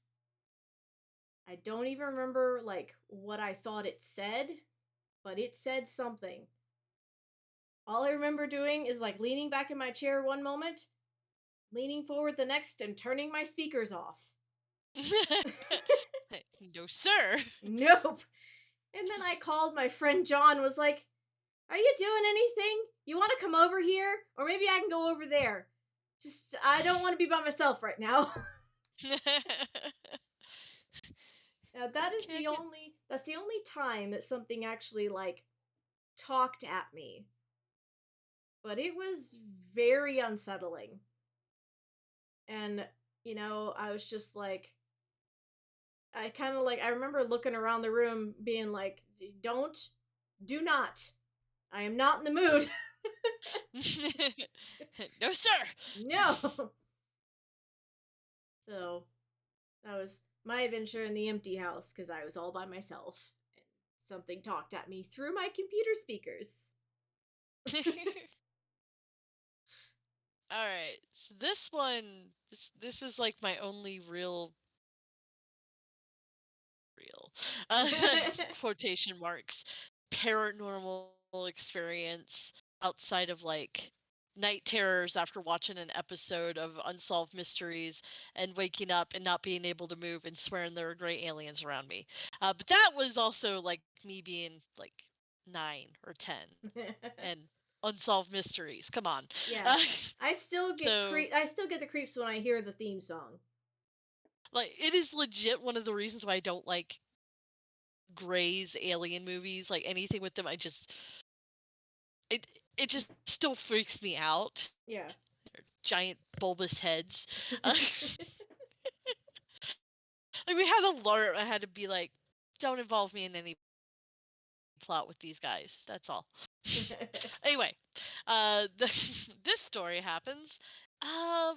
I don't even remember like what I thought it said, but it said something. All I remember doing is like leaning back in my chair one moment, leaning forward the next, and turning my speakers off. No, sir. Nope. And then I called my friend John, was like, "Are you doing anything? You want to come over here? Or maybe I can go over there. Just, I don't want to be by myself right now." Now Can't get. that's the only time that something actually like talked at me. But it was very unsettling. And, I was just like, I kind of like, I remember looking around the room being like, don't, do not. I am not in the mood. No, sir. No. So that was my adventure in the empty house because I was all by myself. And something talked at me through my computer speakers. All right. So this one, this is like my only real uh, quotation marks paranormal experience outside of like night terrors after watching an episode of Unsolved Mysteries and waking up and not being able to move and swearing there are gray aliens around me. But that was also like me being like 9 or 10 and Unsolved Mysteries. Come on. Yeah. Uh, I still get so I still get the creeps when I hear the theme song. like it is legit one of the reasons why I don't like Gray's alien movies, like anything with them, it it just still freaks me out. Yeah. Giant bulbous heads. Like we had a alert. I had to be like, don't involve me in any plot with these guys. That's all. Anyway, this story happens. Uh,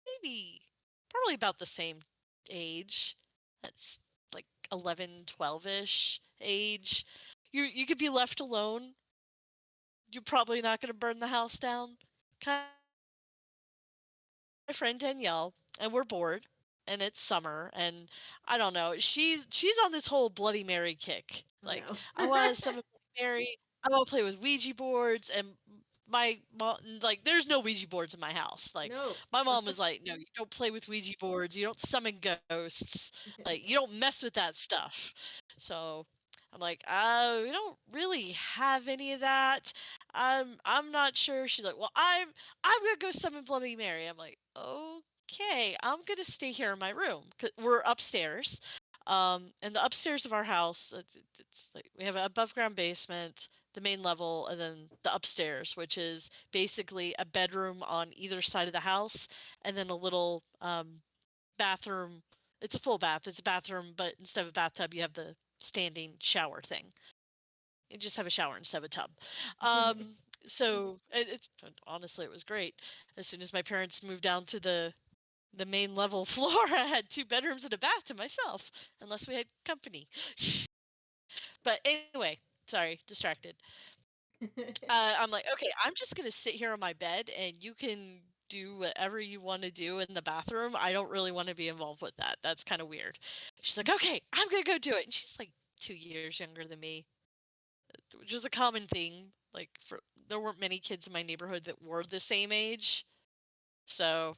maybe probably about the same age. That's like 11, 12ish age. You could be left alone. You're probably not going to burn the house down. Kind my friend Danielle, and we're bored, and it's summer, and I don't know. She's on this whole Bloody Mary kick. Oh Like, no. I want to summon Bloody Mary. I want to play with Ouija boards, and my mom, like, there's no Ouija boards in my house. Like, No. my mom was like, "No, you don't play with Ouija boards. You don't summon ghosts. Like, you don't mess with that stuff." So. I'm like, we don't really have any of that. I'm not sure. She's like, well, I'm gonna go summon Bloody Mary. I'm like, okay, I'm gonna stay here in my room. 'Cause we're upstairs, and the upstairs of our house, it's like we have an above ground basement, the main level, and then the upstairs, which is basically a bedroom on either side of the house, and then a little bathroom. It's a full bath. It's a bathroom, but instead of a bathtub, you have the standing shower thing. You just have a shower instead of a tub. So it's honestly it was great. As soon as my parents moved down to the main level floor, I had 2 bedrooms and a bath to myself, unless we had company. But anyway, sorry, distracted. I'm like, okay, I'm just gonna sit here on my bed, and you can do whatever you want to do in the bathroom. I don't really want to be involved with that. That's kind of weird. She's like, okay, I'm gonna go do it, and she's like 2 years younger than me, which is a common thing. Like for there weren't many kids in my neighborhood that were the same age, so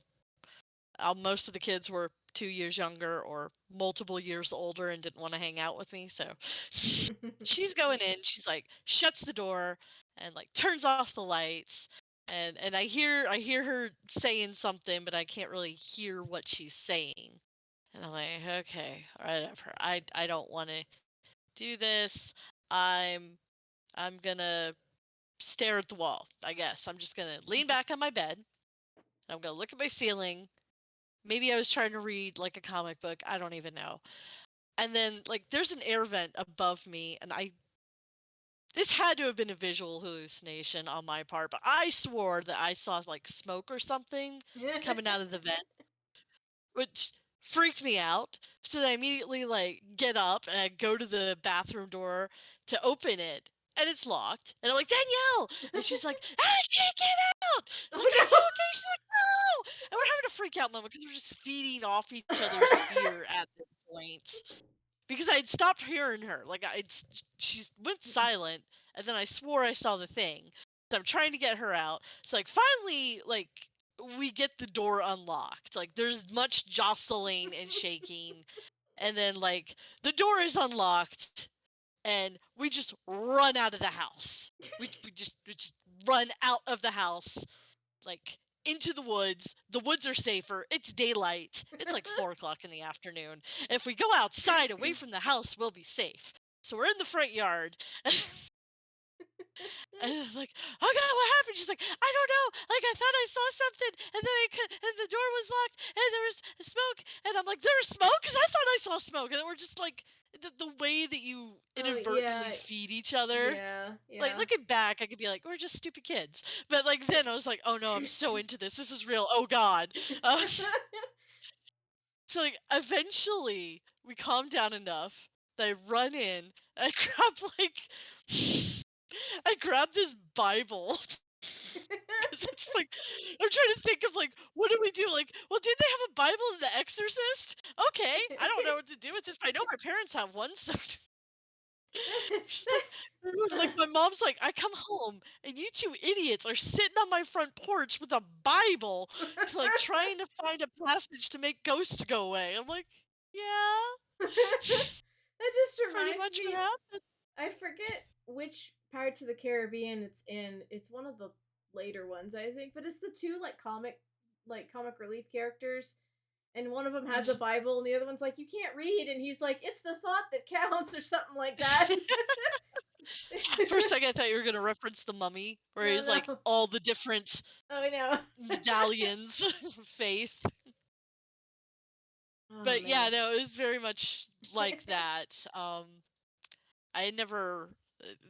most of the kids were 2 years younger or multiple years older and didn't want to hang out with me. So she's going in. She's like shuts the door and like turns off the lights. And I hear her saying something, but I can't really hear what she's saying. And I'm like, okay, whatever. I don't want to do this. I'm I'm gonna stare at the wall, I guess. I'm just gonna lean back on my bed. I'm gonna look at my ceiling. Maybe I was trying to read like a comic book. I don't even know. And then like there's an air vent above me, and I this had to have been a visual hallucination on my part, but I swore that I saw like smoke or something coming out of the vent, which freaked me out. So then I immediately like get up and I go to the bathroom door to open it, and it's locked. And I'm like, Danielle! And she's like, I can't get out! I'm like, are you Oh okay? She's like, no! And we're having a freak out moment because we're just feeding off each other's fear at this point. Because I had stopped hearing her. Like she went silent, and then I swore I saw the thing. So I'm trying to get her out. So like finally, like we get the door unlocked. Like there's much jostling and shaking, and then like the door is unlocked, and we just run out of the house. We just run out of the house, like into the woods. The woods are safer. It's daylight. It's like 4 o'clock in the afternoon. If we go outside away from the house, we'll be safe. So we're in the front yard. And I'm like, "Oh god, what happened?" She's like, "I don't know. Like I thought I saw something, and then and the door was locked, and there was smoke." And I'm like, "There was smoke? Because I thought I saw smoke." And then we're just like, the way that you Oh inadvertently yeah, feed each other. yeah, Like yeah. looking back, I could be like, "We're just stupid kids," but like then I was like, "Oh no, I'm so into this. This is real. Oh god." Uh, so like eventually we calm down enough that I run in. I grab like I grab this Bible because it's like I'm trying to think of like what do we do? Like, well, did they have a Bible in The Exorcist? Okay, I don't know what to do with this, but I know my parents have one, so she's like my mom's like, I come home and you two idiots are sitting on my front porch with a Bible, like trying to find a passage to make ghosts go away. I'm like, yeah, That just pretty reminds much what me. happened. I forget which Pirates of the Caribbean it's in. It's one of the later ones, I think, but it's the two like comic relief characters, and one of them has a Mhm. Bible, and the other one's like, "You can't read," and he's like, "It's the thought that counts," or something like that. For a second, I thought you were gonna reference the Mummy, where No, he's like no. all the different Oh no. medallions of faith. Oh But yeah, man. no, it was very much like that. I never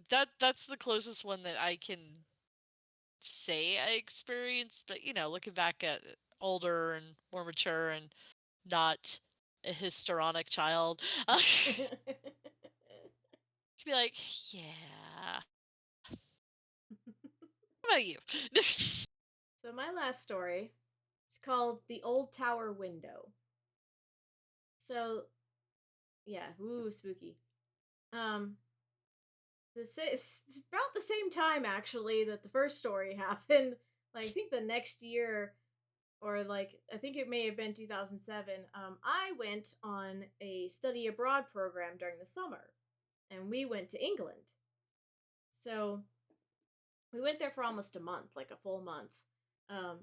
that's the closest one that I can say I experienced, but looking back at older and more mature and not a histrionic child, to be like, yeah. How about you? So my last story is called The Old Tower Window. So yeah, ooh, spooky. Um, it's about the same time actually that the first story happened. Like I think the next year, or like I think it may have been 2007. I went on a study abroad program during the summer, and we went to England. So we went there for almost a month, like a full month. Um,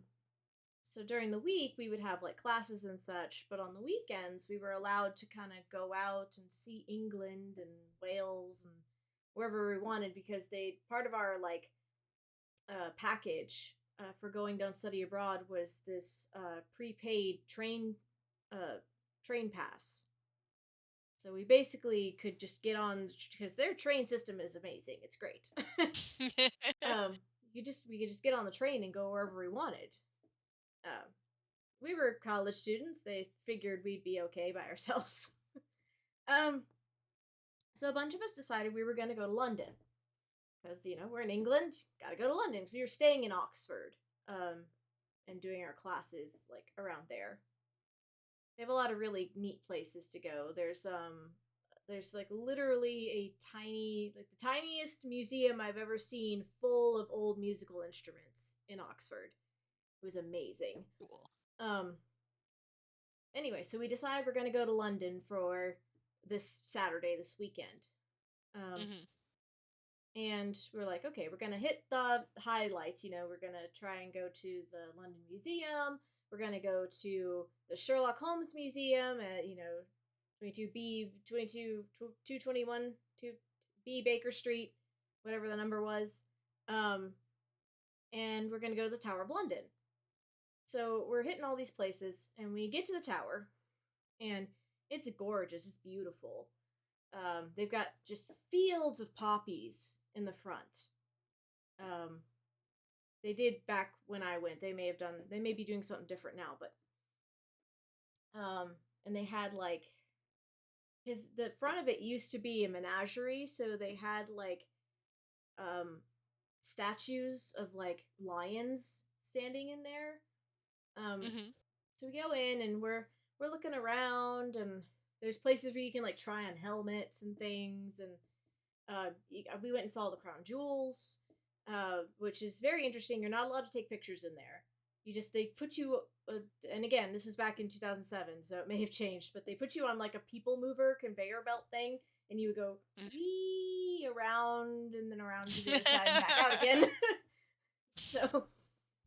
so during the week we would have like classes and such, but on the weekends we were allowed to kind of go out and see England and Wales and wherever we wanted, because they part of our like package for going down study abroad was this prepaid uh, train pass. So we basically could just get on, because their train system is amazing. It's great. We could just get on the train and go wherever we wanted. Um, we were college students. They figured we'd be okay by ourselves. um, so a bunch of us decided we were going to go to London, because we're in England. Got to go to London because we were staying in Oxford, and doing our classes like around there. They have a lot of really neat places to go. There's like literally a tiny, like the tiniest museum I've ever seen, full of old musical instruments in Oxford. It was amazing. Cool. Um anyway, so we decided we're going to go to London for this Saturday, this weekend. Um Hmm. and we're like, okay, we're going to hit the highlights. We're going to try and go to the London Museum. We're going to go to the Sherlock Holmes Museum at 22B 22 221 2B Baker Street, whatever the number was. Um and we're going to go to the Tower of London. So we're hitting all these places, and we get to the tower, and it's gorgeous. It's beautiful. They've got just fields of poppies in the front. Um, they did back when I went. They may have done. They may be doing something different now, but and they had like, because the front of it used to be a menagerie, so they had like um statues of like lions standing in there. Um, Hmm. so we go in, and we're looking around, and there's places where you can like try on helmets and things, and we went and saw the crown jewels, which is very interesting. You're not allowed to take pictures in there. They put you, and again, this was back in 2007, so it may have changed, but they put you on like a people mover conveyor belt thing, and you would go wee around and then around to the other side and back out again. So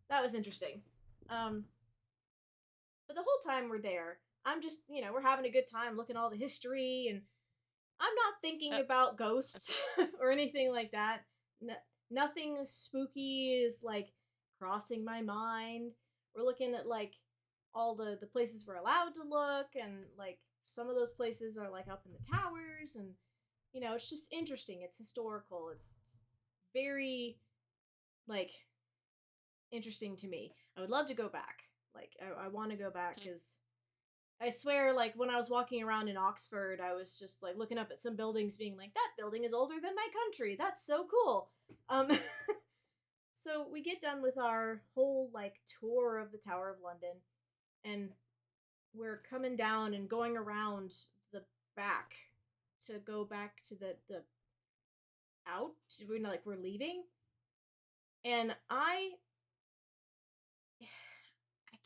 that was interesting. Um, but the whole time we're there, I'm just, we're having a good time looking at all the history, and I'm not thinking Uh, about ghosts or anything like that. nothing spooky is like crossing my mind. We're looking at like all the places we're allowed to look, and like some of those places are like up in the towers, and it's just interesting. It's historical. It's very like interesting to me. I would love to go back. Like I want to go back because I swear, like when I was walking around in Oxford, I was just like looking up at some buildings, being like, "That building is older than my country. That's so cool." Um, so we get done with our whole like tour of the Tower of London, and we're coming down and going around the back to go back to the out. We're leaving, and I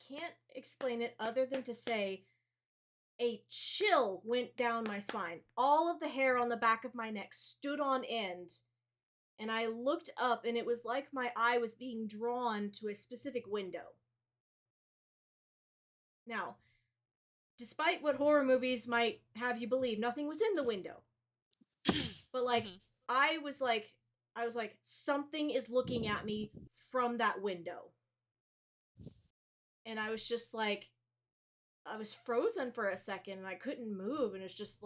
can't explain it other than to say a chill went down my spine. All of the hair on the back of my neck stood on end, and I looked up, and it was like my eye was being drawn to a specific window. Now, despite what horror movies might have you believe, nothing was in the window. But like Mhm. I was like I was like something is looking at me from that window. And I was just like I was frozen for a second and I couldn't move, and it's just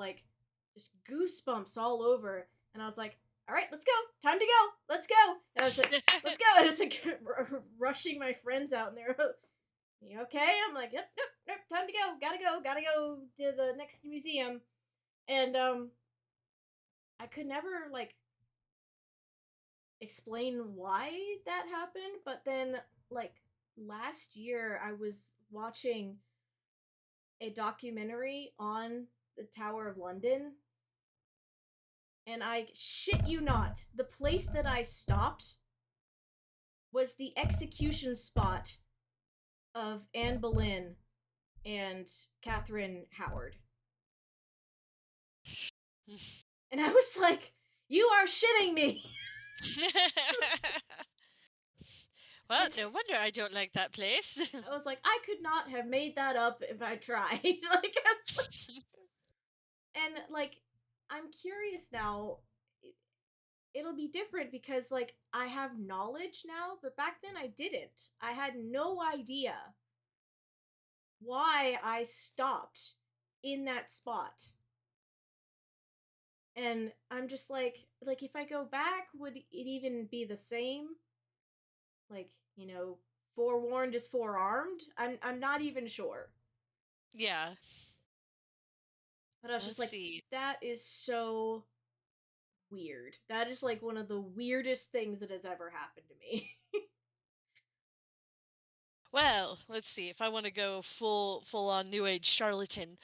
goosebumps all over, and I was like, "All right, let's go. Time to go. Let's go." And I was like, "Let's go." And it's like rushing my friends out, and they're, "You okay?" I'm like, "Yep, yep, yep. Time to go. Gotta go. Gotta go to the next museum." And I could never like explain why that happened, but then like last year I was watching a documentary on the Tower of London, and I shit you not, the place that I stopped was the execution spot of Anne Boleyn and Catherine Howard. And I was like, "You are shitting me." Well, And no wonder I don't like that place. I was like, "I could not have made that up if I tried." And like I'm curious now. It'll be different because like I have knowledge now, but back then I didn't. I had no idea why I stopped in that spot. And I'm just like if I go back, would it even be the same? Like, forewarned is forearmed? I'm not even sure. Yeah. But I was just Let's like, see. that is so weird. That is like one of the weirdest things that has ever happened to me. Well, let's see if I want to go full on new age charlatan.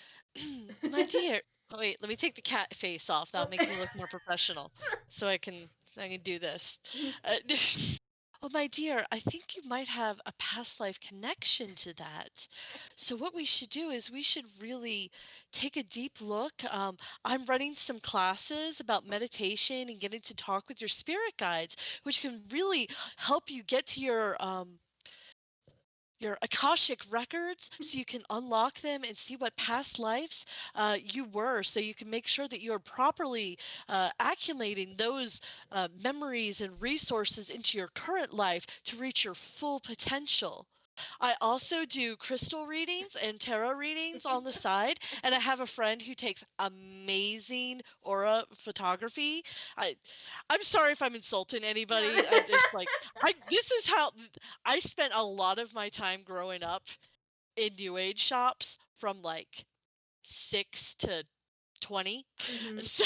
My dear. Oh, wait, let me take the cat face off. That'll Oh. make me look more professional. So I can do this. Oh, my dear, I think you might have a past life connection to that. So what we should do is we should really take a deep look. I'm running some classes about meditation and getting to talk with your spirit guides, which can really help you get to your Akashic records so you can unlock them and see what past lives you were, so you can make sure that you're properly accumulating those memories and resources into your current life to reach your full potential. I also do crystal readings and tarot readings on the side, and I have a friend who takes amazing aura photography. I, I'm sorry if I'm insulting anybody. I'm just like this is how I spent a lot of my time growing up in new age shops from like 6 to 20. Mhm. So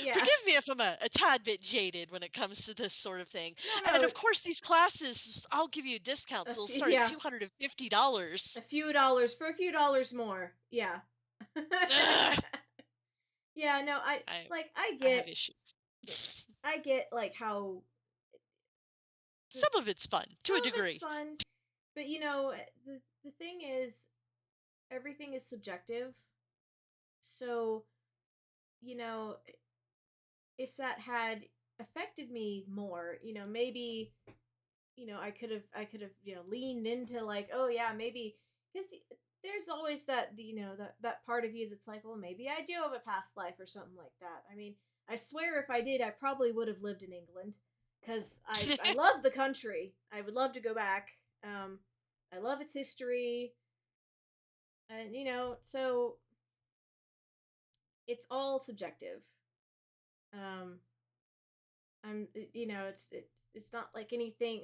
Yeah. forgive me if I'm a tad bit jaded when it comes to this sort of thing. No, And no. of course, these classes, I'll give you a discount. So they'll start at Yeah. $250. A few dollars for a few dollars more. Yeah. Ugh, Yeah, no, I I, like I I have get issues. I get like how the, Some of it's fun to some a of it's degree. fun, but the thing is everything is subjective. So, you know, if that had affected me more, maybe I could have leaned into like, oh yeah, maybe because there's always that that part of you that's like, well, maybe I do have a past life or something like that. I mean, I swear if I did, I probably would have lived in England. because I love the country. I would love to go back. I love its history, and so it's all subjective. Um, it's not like anything.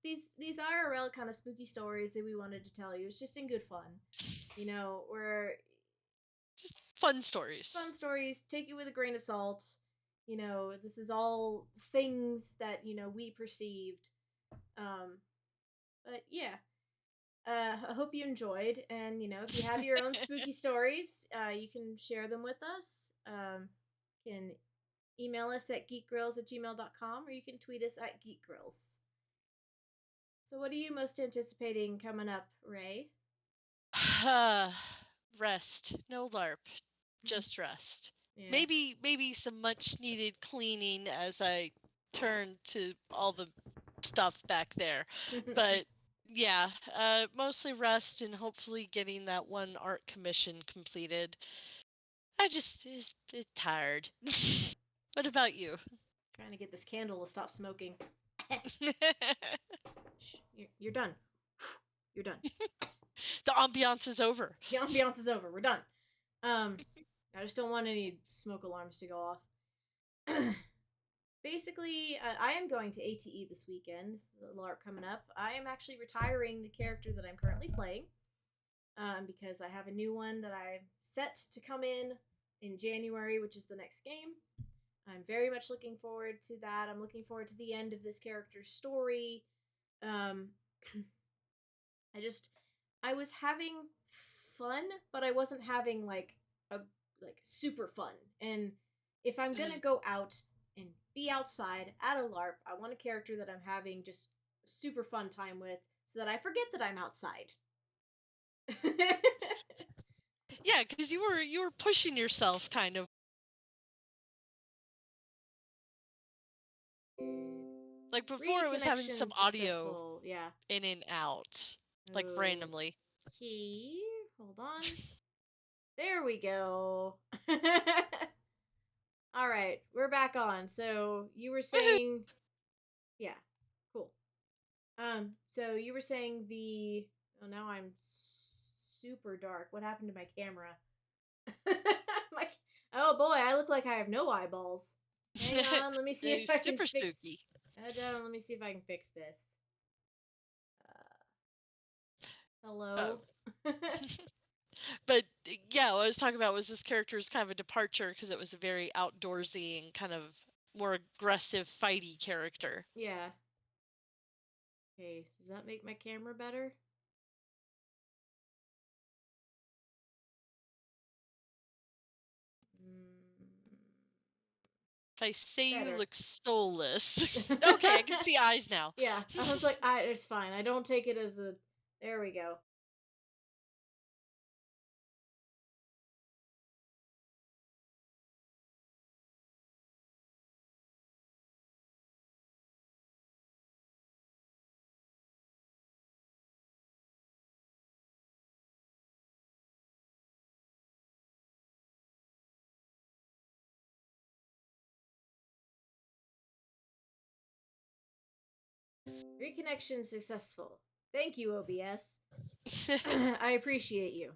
These IRL kind of spooky stories that we wanted to tell you. It's just in good fun. We're Just fun stories. fun stories. Take it with a grain of salt. This is all things that we perceived. But yeah, I hope you enjoyed, and if you have your own spooky stories, you can share them with us. You can email us at geekgrills@gmail.com, or you can tweet us at geekgrills. So, what are you most anticipating coming up, Ray? Rest. No LARP. Just rest. Yeah. Maybe some much needed cleaning as I turn to all the stuff back there. But yeah, mostly rest and hopefully getting that one art commission completed. I just is tired. What about you? Trying to get this candle to stop smoking. You're done. You're done. The ambiance is over. The ambiance is over. We're done. I just don't want any smoke alarms to go off. Basically, I am going to ATE this weekend. This is a LARP coming up. I am actually retiring the character that I'm currently playing, because I have a new one that I'm set to come in January, which is the next game. I'm very much looking forward to that. I'm looking forward to the end of this character's story. I was having fun, but I wasn't having like super fun. And if I'm gonna go out and be outside at a LARP, I want a character that I'm having just super fun time with, so that I forget that I'm outside. Yeah, because you were pushing yourself kind of. Like before, it was having some audio in and out, like randomly. Okay, hold on. There we go. All right, we're back on. So you were saying, yeah, cool. So you were saying oh, now I'm super dark. What happened to my camera? Oh boy, I look like I have no eyeballs. Hang on, let me see if I can fix. Spooky. Let me see if I can fix this. Hello. Oh. But yeah, what I was talking about was this character is kind of a departure because it was a very outdoorsy and kind of more aggressive, fighty character. Yeah. Okay, does that make my camera better? If I say better. You look soulless. Okay, I can see eyes now. Yeah, I was like, it's fine. I don't take it as a... There we go. Reconnection successful. Thank you, OBS. I appreciate you.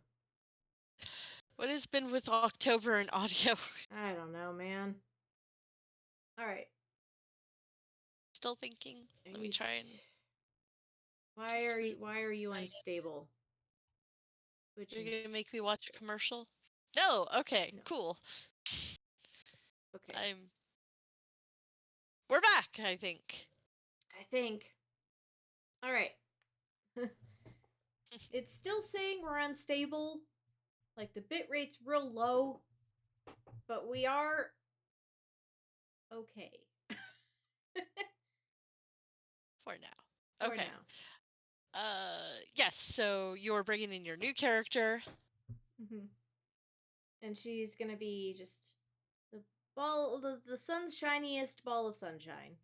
What has been with October and audio? I don't know, man. Alright. Still thinking? Let me try and... Why are you unstable? You're gonna make me watch a commercial? No! Okay, no. Cool. Okay. We're back, I think. Alright. It's still saying we're unstable. Like, the bit rate's real low. But we are... okay. For now. Okay. Yes, so you're bringing in your new character. Mm-hmm. And she's gonna be just the sunshiniest ball of sunshine.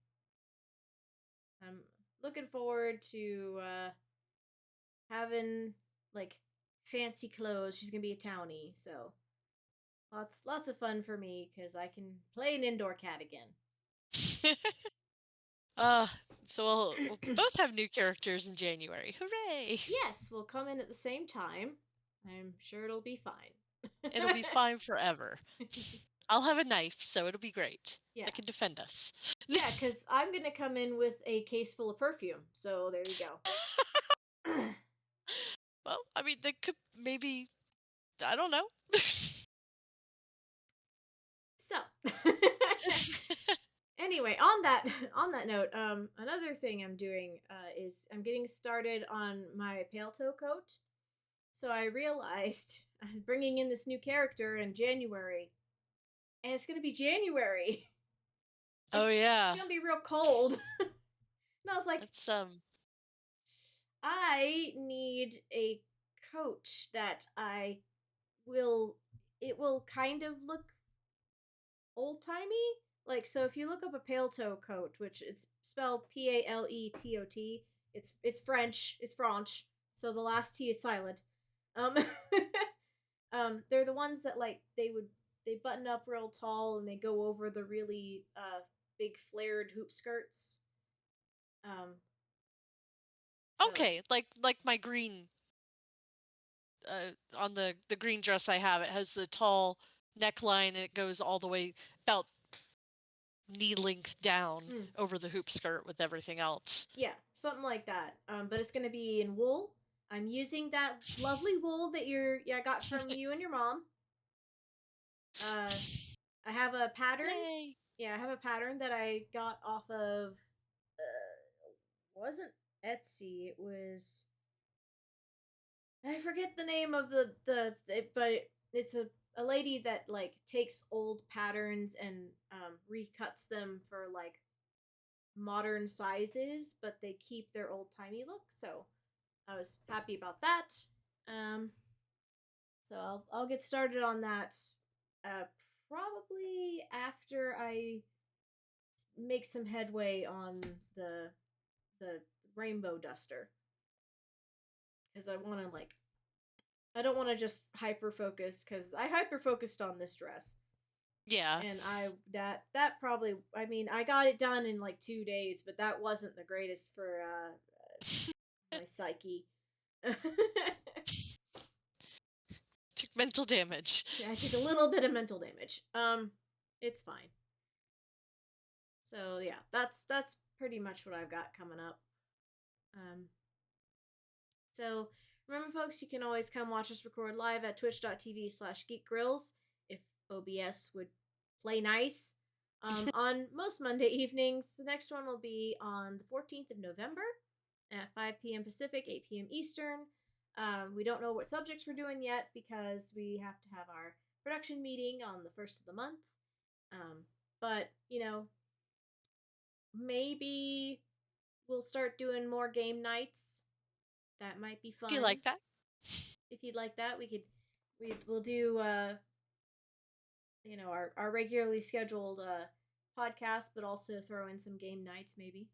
I'm looking forward to having like fancy clothes. She's gonna be a townie, so lots of fun for me because I can play an indoor cat again. Uh, so we'll both have new characters in January. Hooray! Yes, we'll come in at the same time. I'm sure it'll be fine. It'll be fine forever. I'll have a knife, so it'll be great. Yeah. That can defend us. Yeah, because I'm going to come in with a case full of perfume. So there you go. Well, I mean, they could maybe. I don't know. So anyway, on that note, another thing I'm doing is I'm getting started on my pale toe coat. So I realized I'm bringing in this new character in January, and it's gonna be January. Oh It's yeah, gonna be real cold. And I was like, it's I need a coat that I will. It will kind of look old timey. Like, so if you look up a pale toe coat, which it's spelled Paletot, it's French, it's French, so the last T is silent. Um, they're the ones that like they button up real tall and they go over the really big flared hoop skirts. Um, so okay. Like my green on the green dress I have. It has the tall neckline and it goes all the way about knee length down mm, over the hoop skirt with everything else. yeah, something like that. But it's gonna be in wool. I'm using that lovely wool that I got from you and your mom. Uh, I have a pattern. Yay! Yeah, I have a pattern that I got off of. Wasn't Etsy? It was. I forget the name of but it's a lady that like takes old patterns and recuts them for like modern sizes, but they keep their old timey look. So I was happy about that. Um, so I'll get started on that. Uh, Probably after I make some headway on the rainbow duster, because I want to like I don't want to just hyper focus because I hyper focused on this dress. Yeah. And that probably, I mean, I got it done in like 2 days, but that wasn't the greatest for my psyche. Took mental damage. I took a little bit of mental damage. It's fine. So yeah, that's pretty much what I've got coming up. Um, So remember, folks, you can always come watch us record live at twitch.tv/geekgrills if OBS would play nice. On most Monday evenings. The next one will be on the 14th of November at 5 p.m. Pacific, 8 p.m. Eastern. We don't know what subjects we're doing yet because we have to have our production meeting on the first of the month. But, maybe we'll start doing more game nights. That might be Do you fun. like that? If you'd like that, we'll do our regularly scheduled podcast, but also throw in some game nights maybe.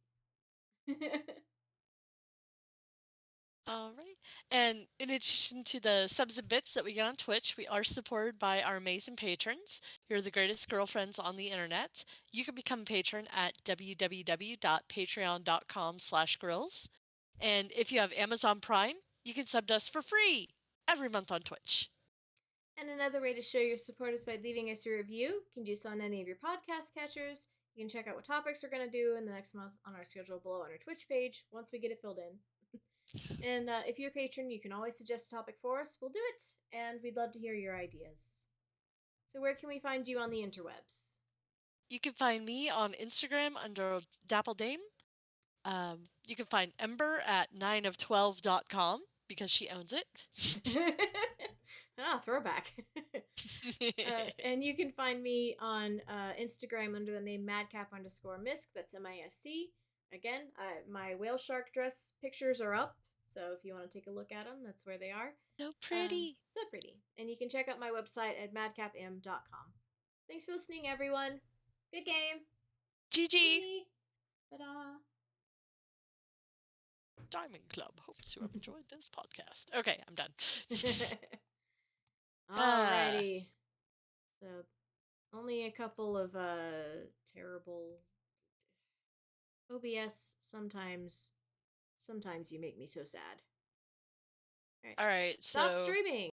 All right. And in addition to the subs and bits that we get on Twitch, we are supported by our amazing patrons. You're the greatest girlfriends on the internet. You can become a patron at www.patreon.com/grills. And if you have Amazon Prime, you can sub to us for free every month on Twitch. And another way to show your support is by leaving us a review. You can do so on any of your podcast catchers. You can check out what topics we're going to do in the next month on our schedule below on our Twitch page once we get it filled in. And if you're a patron, you can always suggest a topic for us. We'll do it, and we'd love to hear your ideas. So where can we find you on the interwebs? You can find me on Instagram under DappleDame. You can find Ember at 9of12.com because she owns it. Throwback. And you can find me on Instagram under the name madcap_misc. That's MISC. Again, my whale shark dress pictures are up, so if you want to take a look at them, that's where they are. So pretty. So pretty. And you can check out my website at madcapm.com. Thanks for listening, everyone. Good game. GG. Ta-da. Diamond Club hopes you have enjoyed this podcast. Okay, I'm done. Alrighty. So only a couple of terrible OBS, sometimes you make me so sad. All right, All right, stop so streaming.